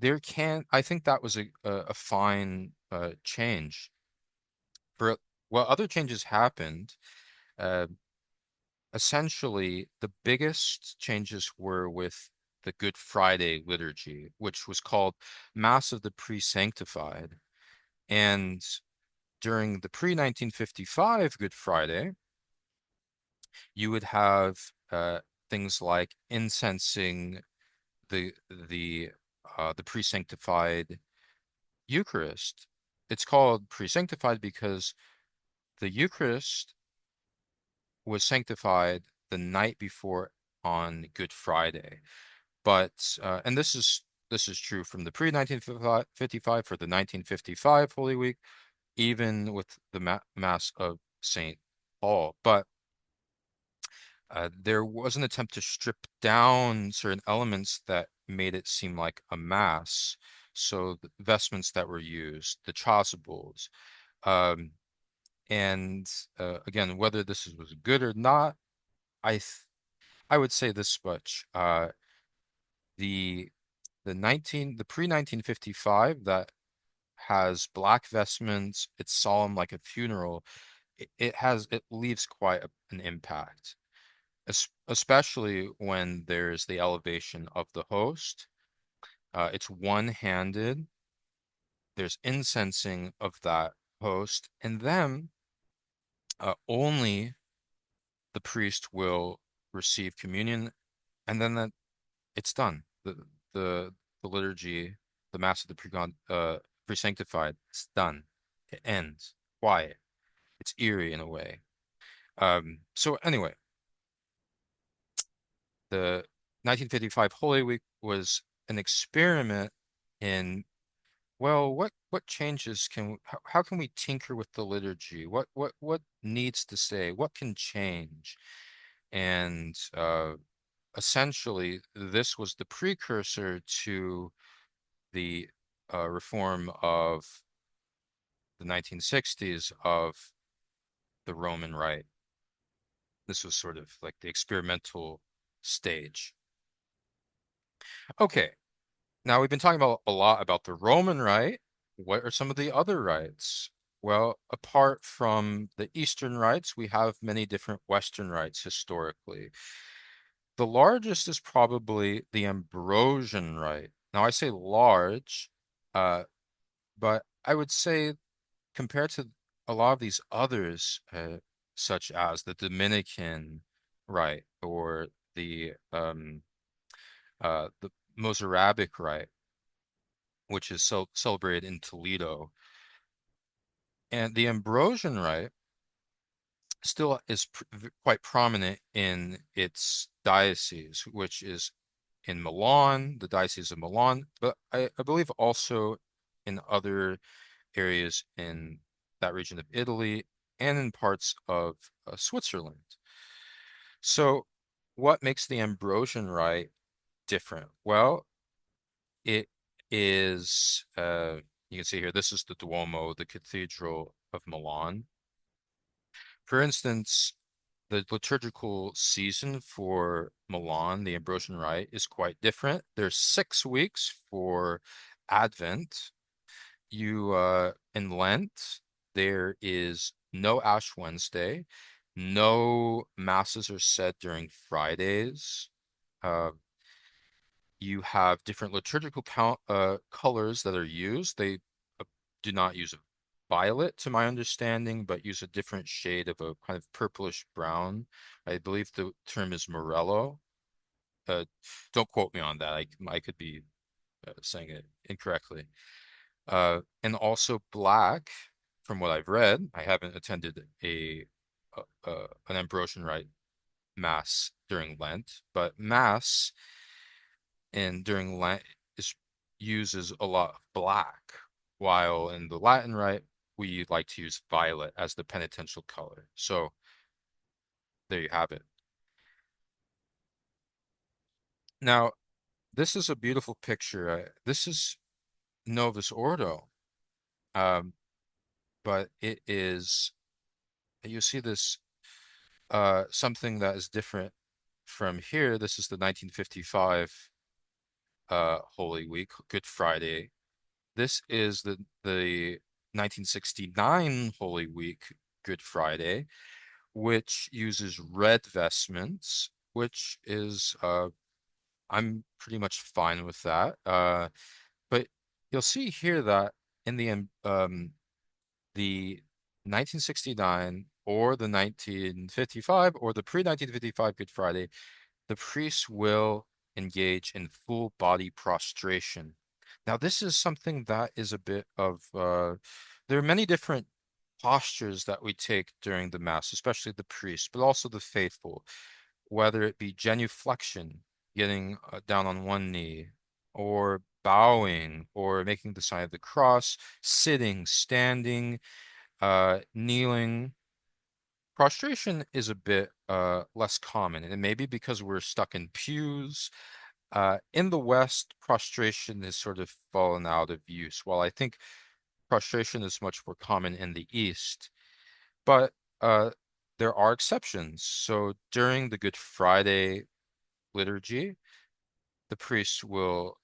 I think that was a fine change. For Well, other changes happened. Uh, Essentially, the biggest changes were with the Good Friday liturgy, which was called Mass of the Pre-Sanctified. And during the pre-1955 Good Friday, you would have things like incensing the pre-sanctified Eucharist. It's called pre-sanctified because the Eucharist was sanctified the night before on Good Friday. But and this is true from the pre-1955 for the 1955 Holy Week, even with the Mass of Saint Paul. But there was an attempt to strip down certain elements that made it seem like a mass. So the vestments that were used, the chasubles, um, and again, whether was good or not, I th I would say this much: the the pre-1955 that has black vestments, it's solemn like a funeral. It leaves quite an impact, especially when there's the elevation of the host. It's one-handed. There's incensing of that host, and then only the priest will receive communion, and then it's done. The the liturgy, the Mass of the pre-sanctified, it's done. It ends. Quiet. It's eerie in a way. So anyway, the 1955 Holy Week was an experiment in, well, what changes can how can we tinker with the liturgy? What needs to stay? What can change? And essentially, this was the precursor to the reform of the 1960s of the Roman Rite. This was sort of like the experimental stage. Okay, now we've been talking about a lot about the Roman Rite. What are some of the other rites? Well, apart from the Eastern rites, we have many different Western rites historically. The largest is probably the Ambrosian Rite. Now, I say large, uh, but I would say compared to a lot of these others, such as the Dominican Rite or the Mozarabic Rite, which is celebrated in Toledo, and the Ambrosian Rite still is quite prominent in its diocese, which is in Milan, the Diocese of Milan, but I believe also in other areas in that region of Italy and in parts of Switzerland. So, what makes the Ambrosian Rite different? Well, it is, you can see here, this is the Duomo, the Cathedral of Milan. For instance, the liturgical season for Milan, the Ambrosian Rite, is quite different. There's 6 weeks for Advent. In Lent, there is no Ash Wednesday, no masses are said during Fridays. Uh, you have different liturgical colors that are used. They uh, do not use violet, to my understanding, but use a different shade of a kind of purplish brown. I believe the term is morello. Uh, don't quote me on that. I could be saying it incorrectly. And also black, from what I've read. I haven't attended an Ambrosian Rite mass during Lent, but mass and during Lent is uses a lot of black, while in the Latin Rite we like to use violet as the penitential color. So there you have it. Now, this is a beautiful picture. This is Novus Ordo, um, but it is, you see this something that is different from here. This is the 1955 Holy Week, Good Friday. This is the 1969 Holy Week, Good Friday, which uses red vestments, which is I'm pretty much fine with that. But you'll see here that in the 1969 or the 1955 or the pre-1955 Good Friday, the priests will engage in full body prostration. Now, this is something that is a bit of, there are many different postures that we take during the Mass, especially the priests, but also the faithful, whether it be genuflection, getting down on one knee, or bowing, or making the sign of the cross, sitting, standing, kneeling. Prostration is a bit less common, and it may be because we're stuck in pews. In the West, prostration has sort of fallen out of use, while I think prostration is much more common in the East. But uh, there are exceptions. So during the Good Friday liturgy, the priest will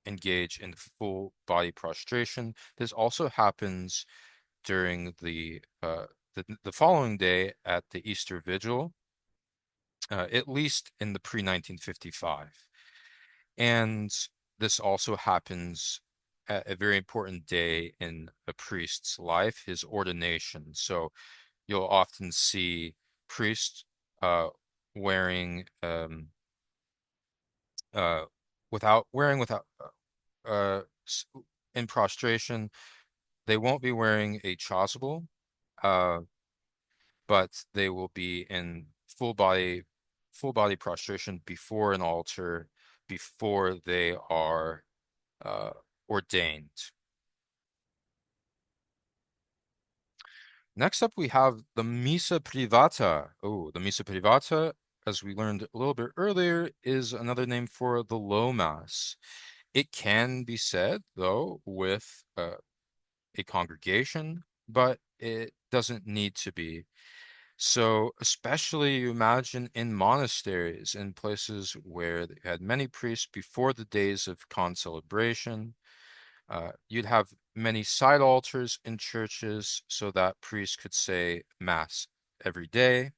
engage in full body prostration. This also happens during the following day at the Easter Vigil, at least in the pre-1955. And this also happens at a very important day in a priest's life, his ordination. So you'll often see priests uh, wearing uh, without uh, in prostration. They won't be wearing a chasuble. Uh, but they will be in full body prostration before an altar before they are uh, ordained. Next up, we have the Missa Privata. Oh, the Missa Privata, as we learned a little bit earlier, is another name for the Low Mass. It can be said, though, with a congregation, but it doesn't need to be. So, especially you imagine in monasteries, in places where they had many priests before the days of concelebration, you'd have many side altars in churches so that priests could say mass every day.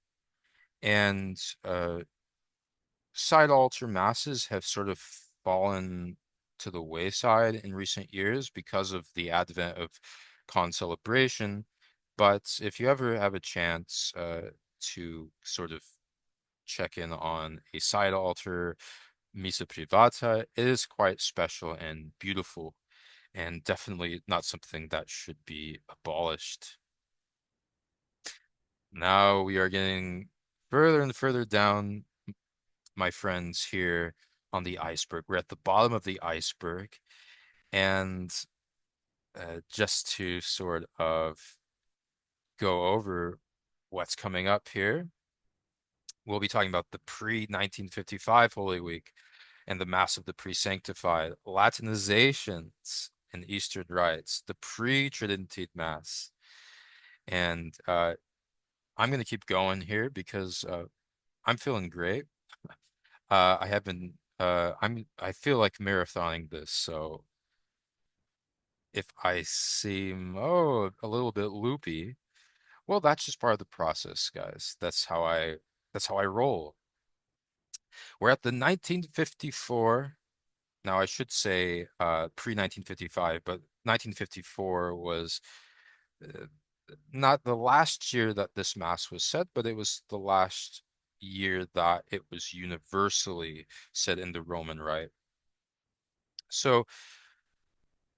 And side altar masses have sort of fallen to the wayside in recent years because of the advent of concelebration. But if you ever have a chance to sort of check in on a side altar, Missa Privata, it is quite special and beautiful, and definitely not something that should be abolished. Now we are getting further and further down, my friends, here on the iceberg. We're at the bottom of the iceberg, and just to sort of go over what's coming up here, we'll be talking about the pre-1955 Holy Week and the Mass of the Pre-Sanctified, Latinizations and Eastern rites, the pre-Tridentine Mass. And I'm going to keep going here because I'm feeling great. I have been, I feel like marathoning this. So if I seem, a little bit loopy, well, that's just part of the process, guys. That's how I roll. We're at the 1954. Now, I should say pre-1955, but 1954 was uh, not the last year that this mass was said, but it was the last year that it was universally said in the Roman Rite. So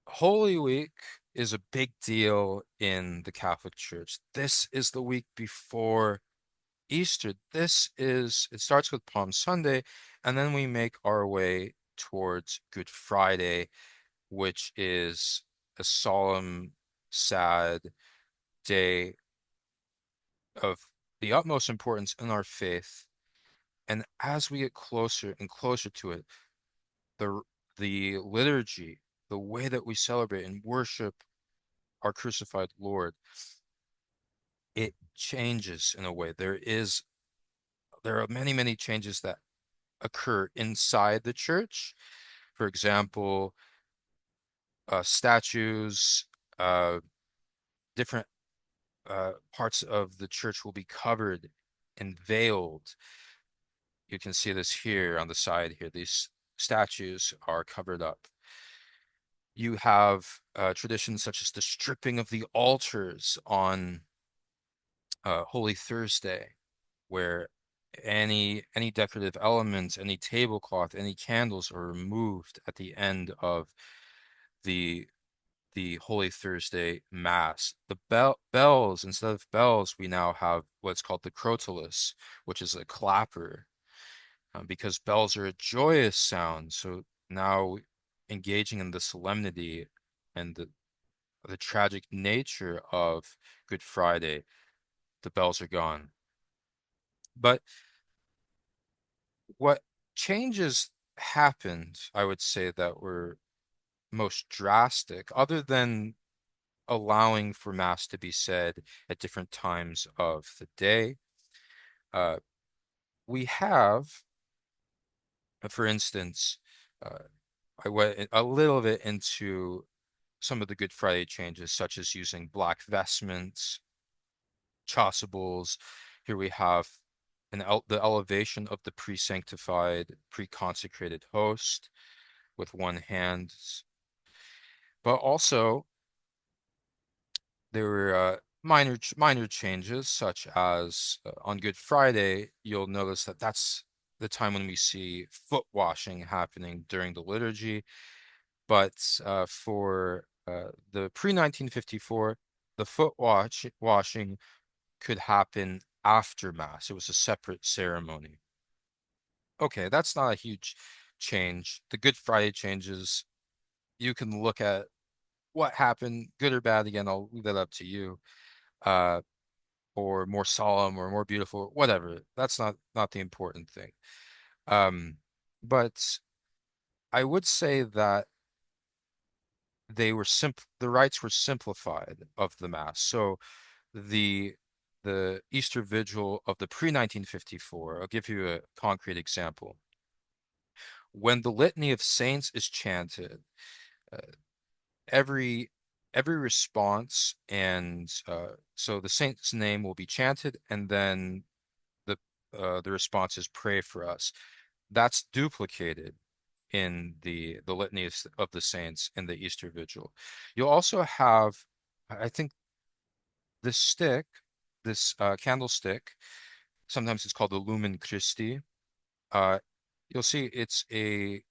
Holy Week is a big deal in the Catholic Church. This is the week before Easter. It starts with Palm Sunday, and then we make our way towards Good Friday, which is a solemn, sad day of the utmost importance in our faith. And as we get closer and closer to it, the the liturgy, the way that we celebrate and worship our crucified Lord, it changes in a way. There are many, many changes that occur inside the church. For example, statues, uh, different parts of the church will be covered and veiled. You can see this here on the side here. These statues are covered up. You have traditions such as the stripping of the altars on Holy Thursday, where any decorative elements, any tablecloth, any candles are removed at the end of the the Holy Thursday Mass. The bells, instead of bells, we now have what's called the crotalus, which is a clapper, because bells are a joyous sound. So now engaging in the solemnity and the tragic nature of Good Friday, the bells are gone. But what changes happened, I would say, that were most drastic, other than allowing for mass to be said at different times of the day. Uh, we have, for instance, uh, I went a little bit into some of the Good Friday changes, such as using black vestments, chasubles. Here we have the elevation of the pre-sanctified, pre-consecrated host with one hand, but also there were minor changes, such as on Good Friday, you'll notice that that's the time when we see foot washing happening during the liturgy. But for the pre-1954, the washing could happen after Mass. It was a separate ceremony. Okay, that's not a huge change. The Good Friday changes, you can look at what happened, good or bad. Again, I'll leave that up to you. Uh, or more solemn or more beautiful, whatever. That's not the important thing. Um, but I would say that the rites were simplified of the Mass. So the the Easter Vigil of the pre-1954, I'll give you a concrete example. When the Litany of Saints is chanted, uh, every every response and so the saint's name will be chanted, and then the the response is pray for us. That's duplicated in the litanies of the saints in the Easter Vigil. You'll also have, I think, this stick, this candlestick. Sometimes it's called the Lumen Christi. Uh, you'll see it's a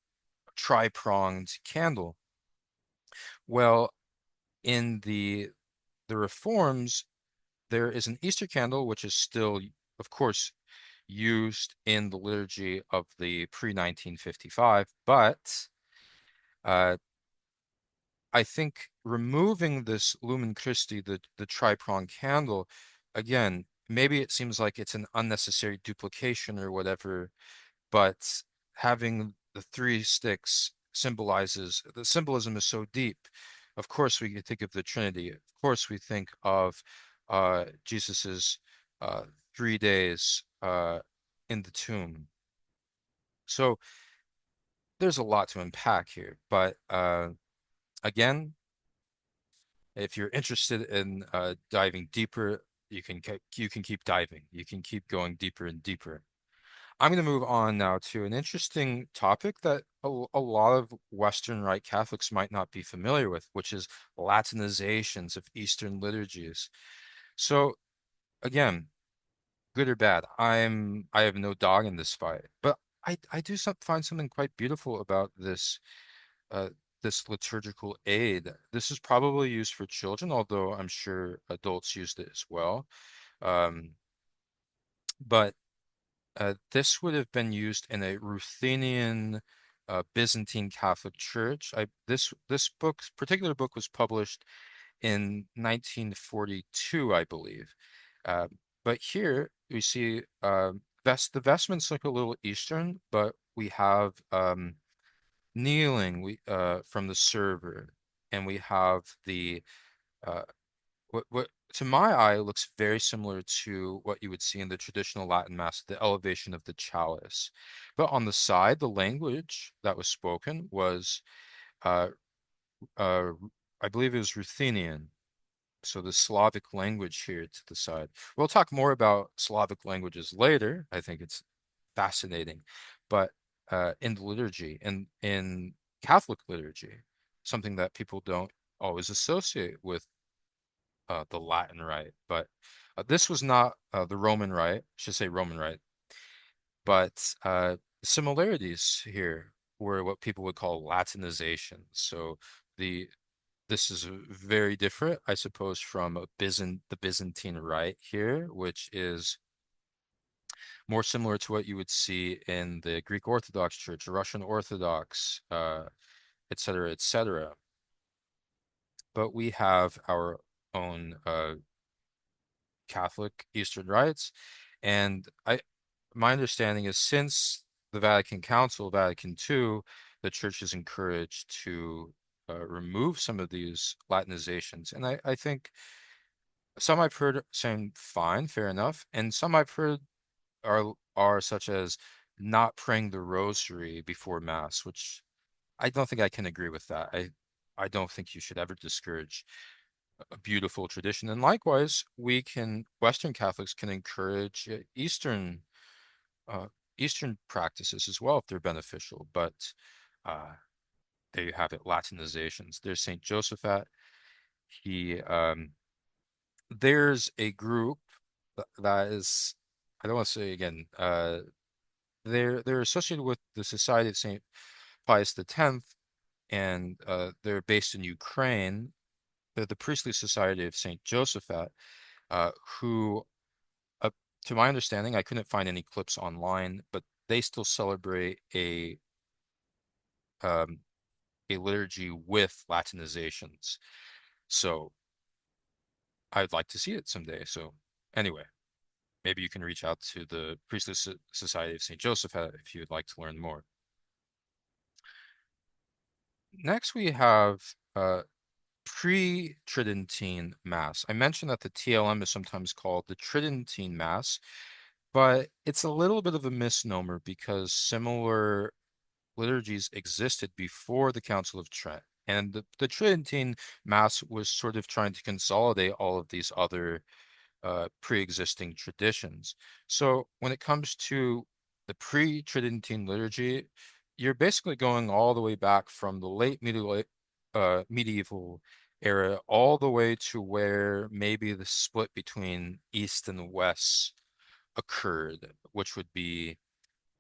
tri-pronged candle. Well, in the reforms, there is an Easter candle, which is still, of course, used in the liturgy of the pre-1955, but uh, I think removing this Lumen Christi, the tri-pronged candle, again, maybe it seems like it's an unnecessary duplication or whatever, but having the three sticks symbolizes the symbolism is so deep. Of course, we can think of the Trinity. Of course, we think of Jesus's 3 days in the tomb. So there's a lot to unpack here. But again, if you're interested in diving deeper, you can keep diving. You can keep going deeper and deeper. I'm going to move on now to an interesting topic that a lot of Western Rite Catholics might not be familiar with, which is Latinizations of Eastern liturgies. So again, good or bad, I have no dog in this fight, but I do find something quite beautiful about uh, this liturgical aid. This is probably used for children, although I'm sure adults used it as well. Um, but this would have been used in a Ruthenian Byzantine Catholic Church. This particular book was published in 1942, I believe. Uh, but here we see the vestments look a little Eastern, but we have kneeling from the server, and we have the uh, what to my eye looks very similar to what you would see in the traditional Latin Mass, the elevation of the chalice. But on the side, the language that was spoken was, uh, uh, I believe it was Ruthenian. So the Slavic language here to the side. We'll talk more about Slavic languages later. I think it's fascinating. But in the liturgy, in Catholic liturgy, something that people don't always associate with the Latin Rite, but this was not the Roman Rite, I should say Roman Rite, but similarities here were what people would call Latinization. So the this is very different, I suppose, from the Byzantine Rite here, which is more similar to what you would see in the Greek Orthodox Church, Russian Orthodox, et cetera, et cetera. But we have our own Catholic Eastern rites. And my understanding is since the Vatican Council, Vatican II, the church is encouraged to remove some of these Latinizations. And I think some I've heard saying fine, fair enough, and some I've heard are such as not praying the rosary before Mass, which I don't think I can agree with that. I don't think you should ever discourage a beautiful tradition. And likewise, Western Catholics can encourage uh, Eastern practices as well if they're beneficial. But uh, there you have it, Latinizations. There's Saint Josaphat. He there's a group that is, I don't want to say again, they're associated with the Society of Saint Pius X, and they're based in Ukraine. They're the Priestly Society of Saint Josaphat, who to my understanding, I couldn't find any clips online, but they still celebrate um, a liturgy with Latinizations. So I'd like to see it someday. So anyway, maybe you can reach out to the Priestly Society of St. Joseph if you would like to learn more. Next, we have pre-Tridentine Mass. I mentioned that the TLM is sometimes called the Tridentine Mass, but it's a little bit of a misnomer because similar liturgies existed before the Council of Trent. And the Tridentine Mass was sort of trying to consolidate all of these other pre-existing traditions. So when it comes to the pre-Tridentine liturgy, you're basically going all the way back from the late medieval era all the way to where maybe the split between East and West occurred, which would be,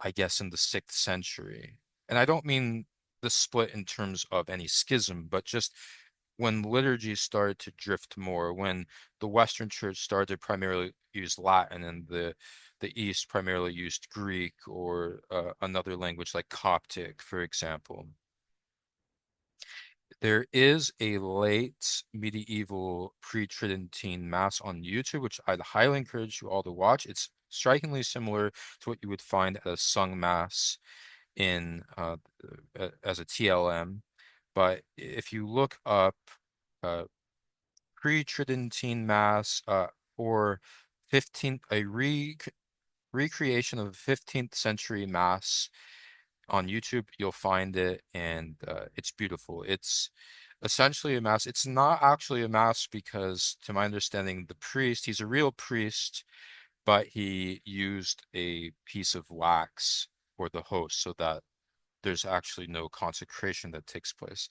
I guess, in the 6th century. And I don't mean the split in terms of any schism, but just when liturgy started to drift more, when the Western Church started to primarily use Latin and the East primarily used Greek or another language like Coptic, for example. There is a late medieval pre-Tridentine Mass on YouTube, which I'd highly encourage you all to watch. It's strikingly similar to what you would find at a sung Mass in as a TLM. But if you look up uh, pre-Tridentine Mass or 15th a recreation of 15th century Mass on YouTube, you'll find it, and it's beautiful. It's essentially a Mass. It's not actually a Mass because, to my understanding, the priest, he's a real priest, but he used a piece of wax for the host so that there's actually no consecration that takes place.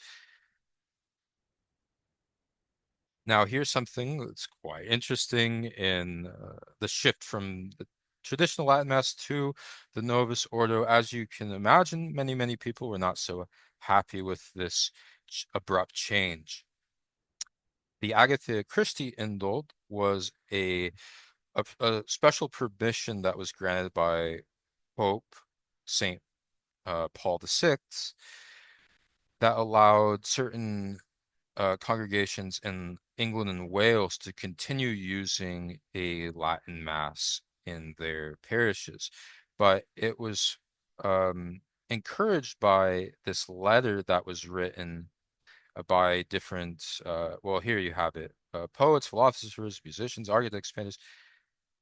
Now, here's something that's quite interesting in the shift from the traditional Latin Mass to the Novus Ordo. As you can imagine, many people were not so happy with this abrupt change. The Agatha Christie Indult was a special permission that was granted by Pope Saint Paul VI that allowed certain congregations in England and Wales to continue using a Latin Mass in their parishes. But it was encouraged by this letter that was written by different, well, here you have it, poets, philosophers, musicians, architects, painters.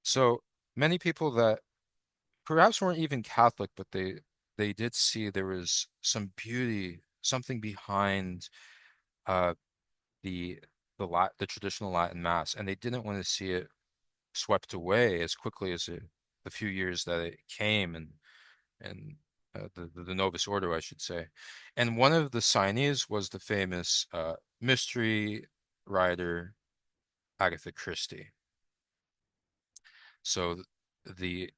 So many people that perhaps weren't even Catholic, but they did see there was some beauty, something behind uh, the the traditional Latin Mass, and they didn't want to see it swept away as quickly as the few years that it came, and the Novus Ordo, I should say. And one of the signees was the famous mystery writer Agatha Christie. So the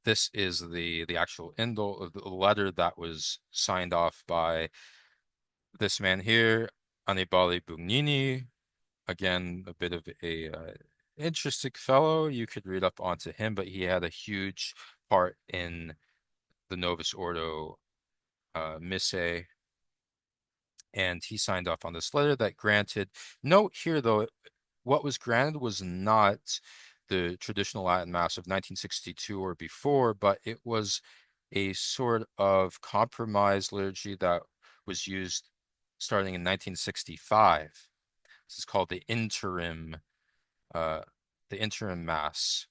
this is the actual indult of the letter that was signed off by this man here, Annibale Bugnini. Again, a bit of a interesting fellow. You could read up onto him, but he had a huge part in the Novus Ordo Missae, and he signed off on this letter that granted. Note here, though, what was granted was not the traditional Latin Mass of 1962 or before, but it was a sort of compromise liturgy that was used starting in 1965. This is called uh, the interim mass.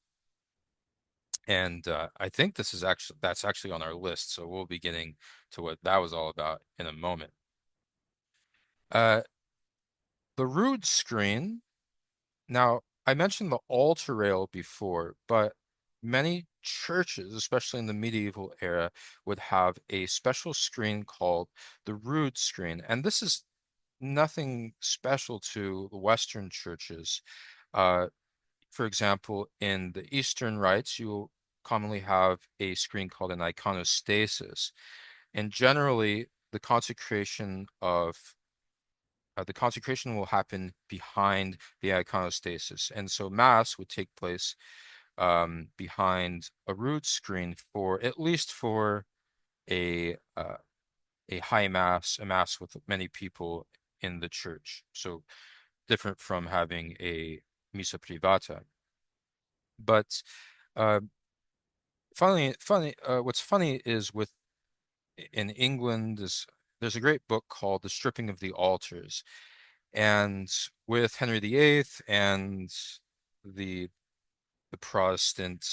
And I think that's actually on our list, so we'll be getting to what that was all about in a moment. Uh, the rood screen. Now, I mentioned the altar rail before, but many churches, especially in the medieval era, would have a special screen called the rood screen, and this is nothing special to the Western churches. Uh, For example, in the Eastern rites, you will commonly have a screen called an iconostasis. And generally, the consecration will happen behind the iconostasis. And so Mass would take place behind a rood screen for at least for a a high mass, a mass with many people in the church. So different from having a missa privata. But uh, what's funny is with in England is there's a great book called The Stripping of the Altars, and with Henry VIII and the the Protestant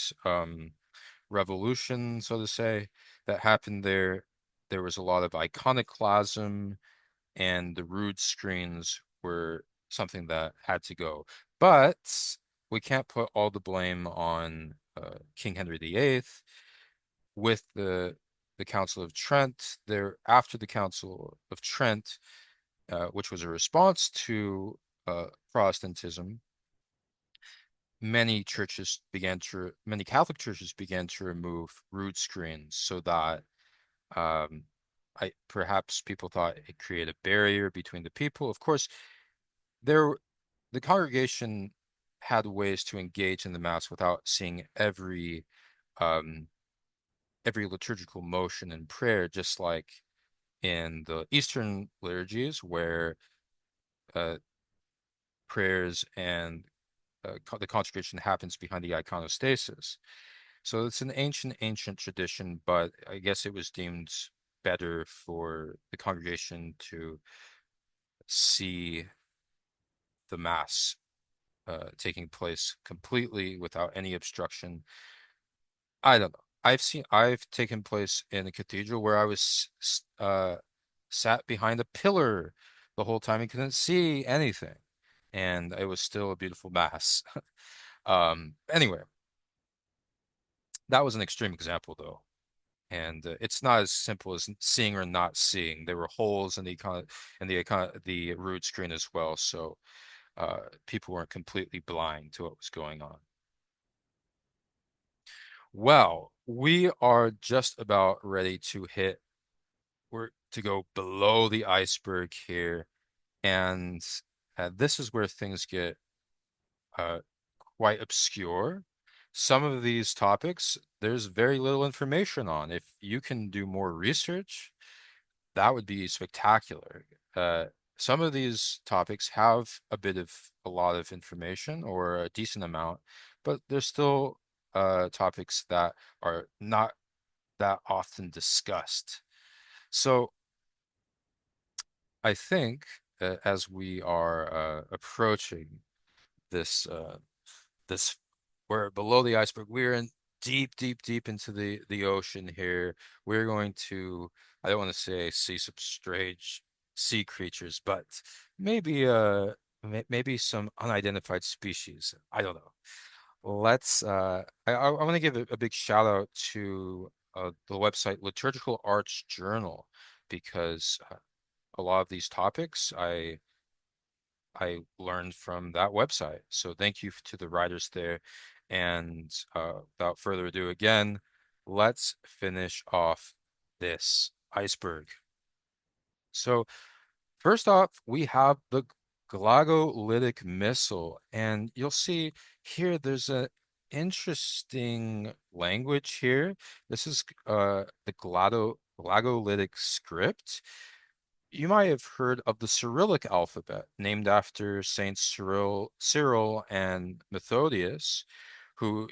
revolution, so to say, that happened there, there was a lot of iconoclasm, and the rood screens were something that had to go. But we can't put all the blame on King Henry VIII. With the Council of Trent, there after the Council of Trent, which was a response to Protestantism, many Catholic churches began to remove rood screens so that um, perhaps people thought it created a barrier between the people. Of course, there the congregation had ways to engage in the mass without seeing um, every liturgical motion and prayer, just like in the Eastern liturgies, where uh, prayers and the consecration happens behind the iconostasis. So it's an ancient tradition, but I guess it was deemed better for the congregation to see the mass taking place completely without any obstruction. I don't know. I've taken place in a cathedral where I was sat behind a pillar the whole time and couldn't see anything, and it was still a beautiful mass. Anyway, that was an extreme example though. And it's not as simple as seeing or not seeing. There were holes in the root screen as well, so people weren't completely blind to what was going on. Well, we are just about ready to we're to go below the iceberg here, and this is where things get uh, quite obscure. Some of these topics, there's very little information on. If you can do more research, that would be spectacular. Uh, some of these topics have a lot of information or a decent amount, but there's still topics that are not that often discussed. So I think as we are approaching this this we're below the iceberg. We're in deep into the ocean here. We're going to, I don't want to say see some strange sea creatures, but maybe maybe some unidentified species. I don't know. Let's I want to give a big shout out to the website Liturgical Arts Journal because a lot of these topics I learned from that website. So thank you to the writers there. And without further ado, again, let's finish off this iceberg. So first off, we have the Glagolitic Missal, and you'll see here there's an interesting language here. This is the Glagolitic script. You might have heard of the Cyrillic alphabet, named after Saints Cyril and Methodius, who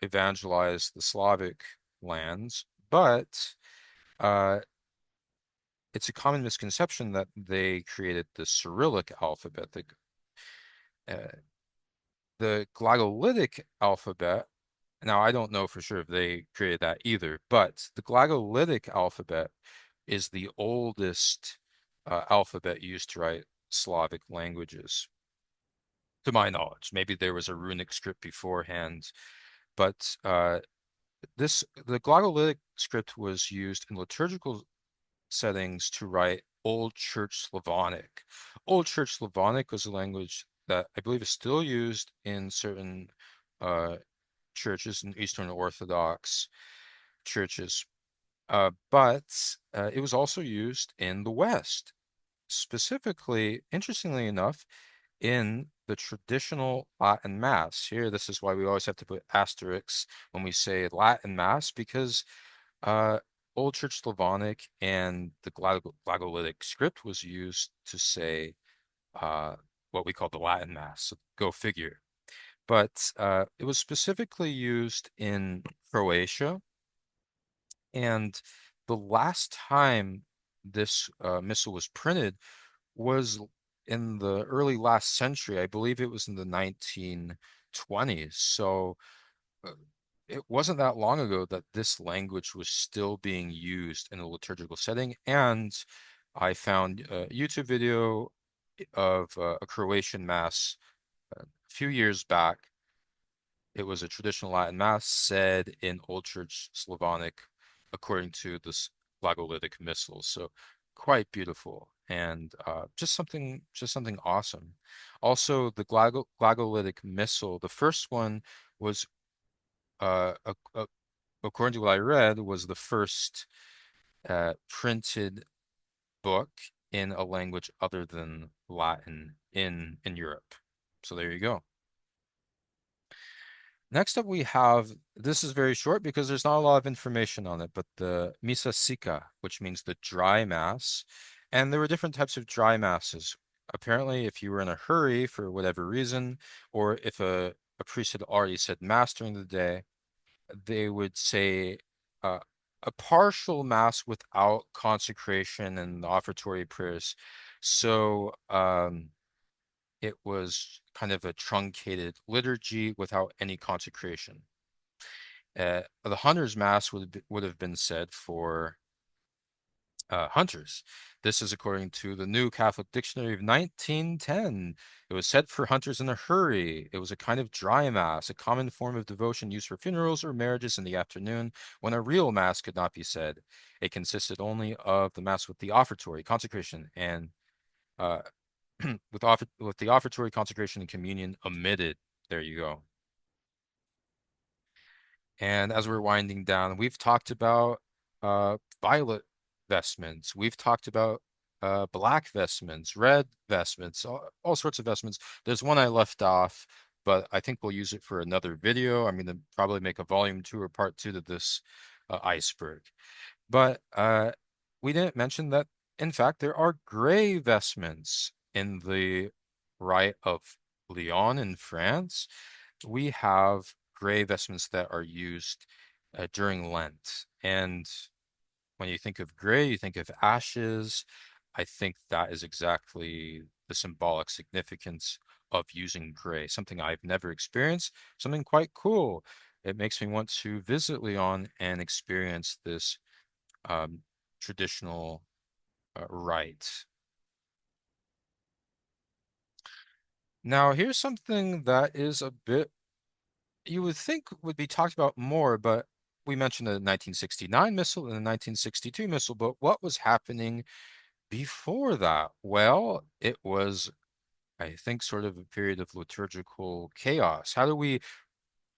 evangelized the Slavic lands. But uh, it's a common misconception that they created the Cyrillic alphabet. Uh, the Glagolitic alphabet, now I don't know for sure if they created that either, but the Glagolitic alphabet is the oldest alphabet used to write Slavic languages, to my knowledge. Maybe there was a runic script beforehand, but the Glagolitic script was used in liturgical settings to write Old Church Slavonic. Old Church Slavonic was a language that I believe is still used in certain uh, churches in Eastern Orthodox churches, but it was also used in the West. Specifically, interestingly enough, in the traditional Latin Mass. Here, this is why we always have to put asterisks when we say Latin Mass, because uh, Old Church Slavonic and the Glagolitic script was used to say uh, what we call the Latin Mass. So go figure. But it was specifically used in Croatia, and the last time this missal was printed was in the early last century. I believe it was in the 1920s. So uh, it wasn't that long ago that this language was still being used in a liturgical setting. And I found a YouTube video of a Croatian mass a few years back. It was a traditional Latin mass said in Old Church Slavonic according to this Glagolitic Missals. So quite beautiful and just something awesome. Also, the Glagolitic Missal, the first one was according to what I read, was the first printed book in a language other than Latin in Europe. So there you go. Next up, we have this is very short because there's not a lot of information on it, but the Missa Sika, which means the dry mass. And there were different types of dry masses. Apparently, if you were in a hurry for whatever reason, or if a priest had already said mass during the day, they would say uh, a partial mass without consecration and offertory prayers. So it was kind of a truncated liturgy without any consecration. The hunter's mass would have been said for hunters. This is according to the New Catholic Dictionary of 1910. It was said for hunters in a hurry. It was a kind of dry mass, a common form of devotion used for funerals or marriages in the afternoon when a real mass could not be said. It consisted only of the mass with the offertory, consecration, and uh, with the offertory, consecration, and communion omitted. There you go. And as we're winding down, we've talked about violet vestments. We've talked about black vestments, red vestments, all sorts of vestments. There's one I left off, but I think we'll use it for another video. I'm going to probably make a volume two or part two to this iceberg. But we didn't mention that, in fact, there are gray vestments in the Rite of Lyon in France. We have gray vestments that are used during Lent. And when you think of gray, you think of ashes. I think that is exactly the symbolic significance of using gray, something I've never experienced, something quite cool. It makes me want to visit Lyon and experience this um, traditional rite. Now, here's something that is a bit you would think would be talked about more, but we mentioned the 1969 missile and the 1962 missile, but what was happening before that? Well, it was, I think, sort of a period of liturgical chaos. How do we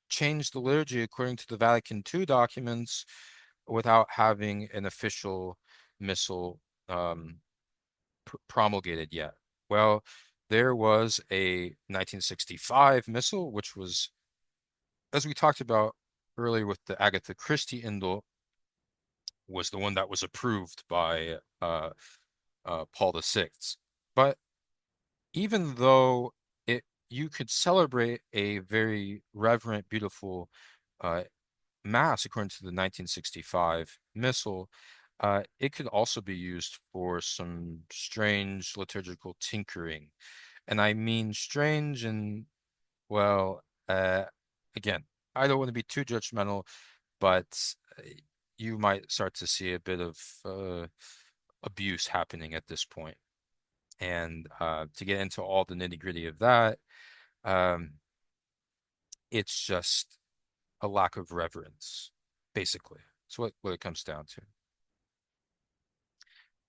change the liturgy according to the Vatican II documents without having an official missile promulgated yet? Well, there was a 1965 missile, which was, as we talked about earlier with the Agatha Christie Indul, was the one that was approved by Paul VI. But even though you could celebrate a very reverent, beautiful uh, mass according to the 1965 missal, it could also be used for some strange liturgical tinkering. And I mean strange and, well, again, I don't want to be too judgmental, but you might start to see a bit of abuse happening at this point. And to get into all the nitty-gritty of that, um, it's just a lack of reverence, basically. That's what it comes down to.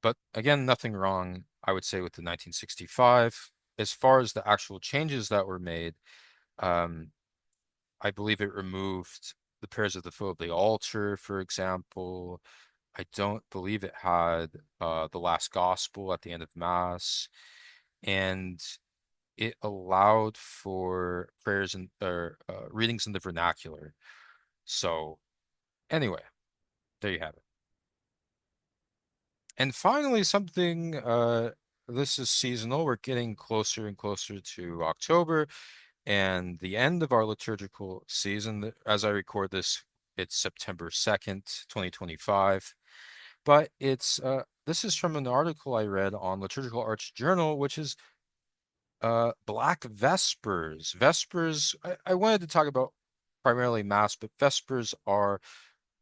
But again, nothing wrong, I would say, with the 1965. As far as the actual changes that were made, um, I believe it removed the prayers of the foot of the altar, for example. I don't believe it had the last gospel at the end of Mass. And it allowed for prayers and or readings in the vernacular. So anyway, there you have it. And finally, something this is seasonal. We're getting closer and closer to October and the end of our liturgical season. As I record this, it's September 2nd, 2025. But it's this is from an article I read on Liturgical Arts Journal, which is Black Vespers. Vespers, I wanted to talk about primarily Mass, but Vespers are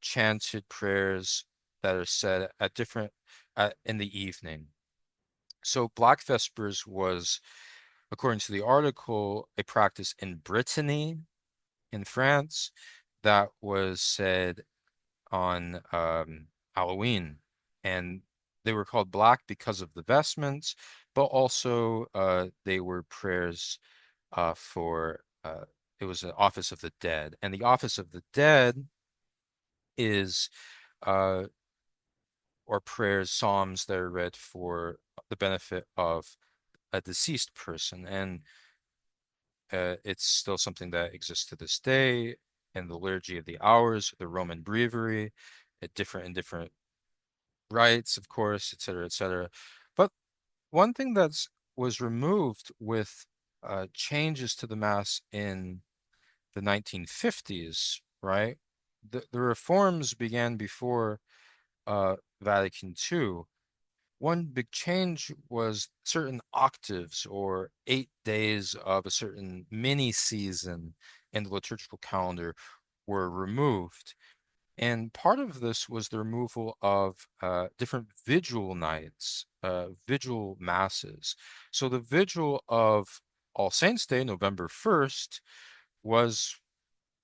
chanted prayers that are said at different in the evening. So Black Vespers was, according to the article, a practice in Brittany, in France, that was said on Halloween, and they were called black because of the vestments, but also they were prayers for it was an office of the dead, and the office of the dead is uh, or prayers, psalms that are read for the benefit of a deceased person, and it's still something that exists to this day in the Liturgy of the Hours, the Roman Breviary, in different rites, of course, et cetera, et cetera. But one thing that's was removed with changes to the Mass in the 1950s, right? The reforms began before Vatican II. One big change was certain octaves or 8 days of a certain mini season in the liturgical calendar were removed. And part of this was the removal of different vigil nights, vigil masses. So the vigil of All Saints' Day, November 1st, was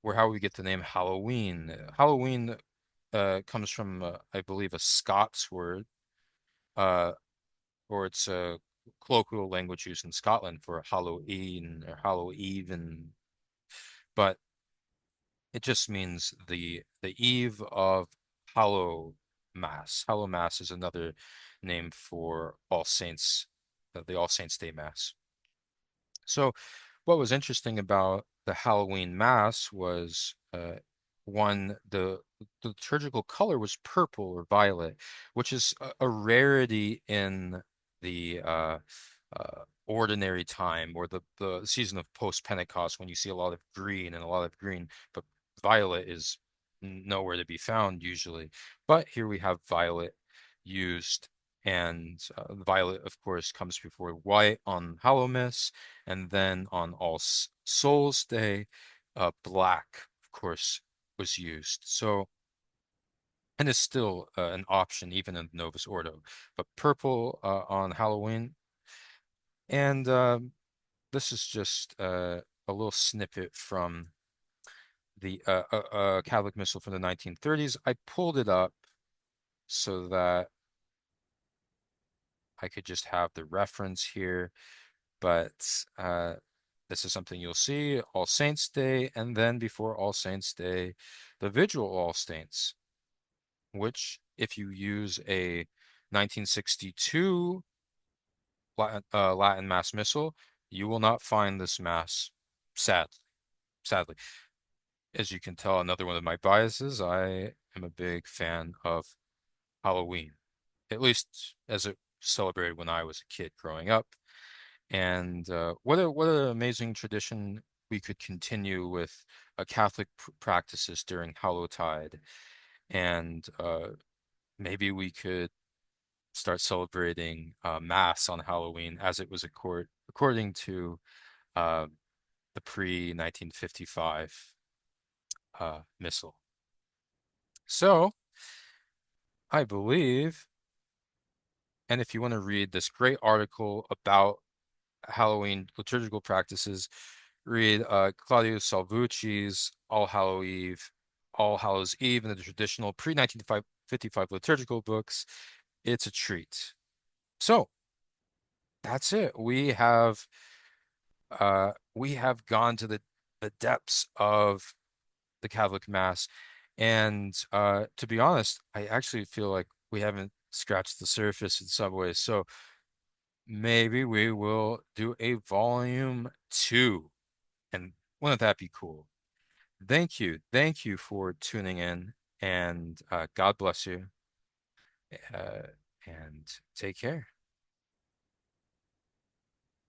where how we get the name Halloween. Halloween comes from, I believe, a Scots word, uh, or it's a colloquial language used in Scotland for Halloween or Halloweven, but it just means the eve of Hallow Mass. Hallow Mass is another name for All Saints, the All Saints Day Mass. So, what was interesting about the Halloween Mass was one, the liturgical color was purple or violet, which is a rarity in the ordinary time or the season of post-Pentecost when you see a lot of green and a lot of green, but violet is nowhere to be found usually. But here we have violet used, and violet, of course, comes before white on Hallowmas, and then on All Souls Day, black, of course, was used. So, and is still an option even in Novus Ordo, but purple on Halloween. And this is just a little snippet from the Catholic Missal from the 1930s. I pulled it up so that I could just have the reference here, but this is something you'll see All Saints Day, and then before All Saints Day, the Vigil All Saints, which if you use a 1962 Latin Mass Missal, you will not find this Mass, sadly. Sadly. As you can tell, another one of my biases, I am a big fan of Halloween, at least as it celebrated when I was a kid growing up. And what an amazing tradition we could continue with Catholic practices during Hallowtide, and maybe we could start celebrating Mass on Halloween as it was according to uh, the pre-1955 missal. So I believe, and if you want to read this great article about Halloween liturgical practices, read Claudio Salvucci's All Hallows Eve, and the traditional pre-1955 liturgical books. It's a treat. So that's it. We have gone to the depths of the Catholic Mass, and to be honest, I actually feel like we haven't scratched the surface in some ways. So maybe we will do a volume two. And wouldn't that be cool? Thank you. Thank you for tuning in, and God bless you. Uh, and take care.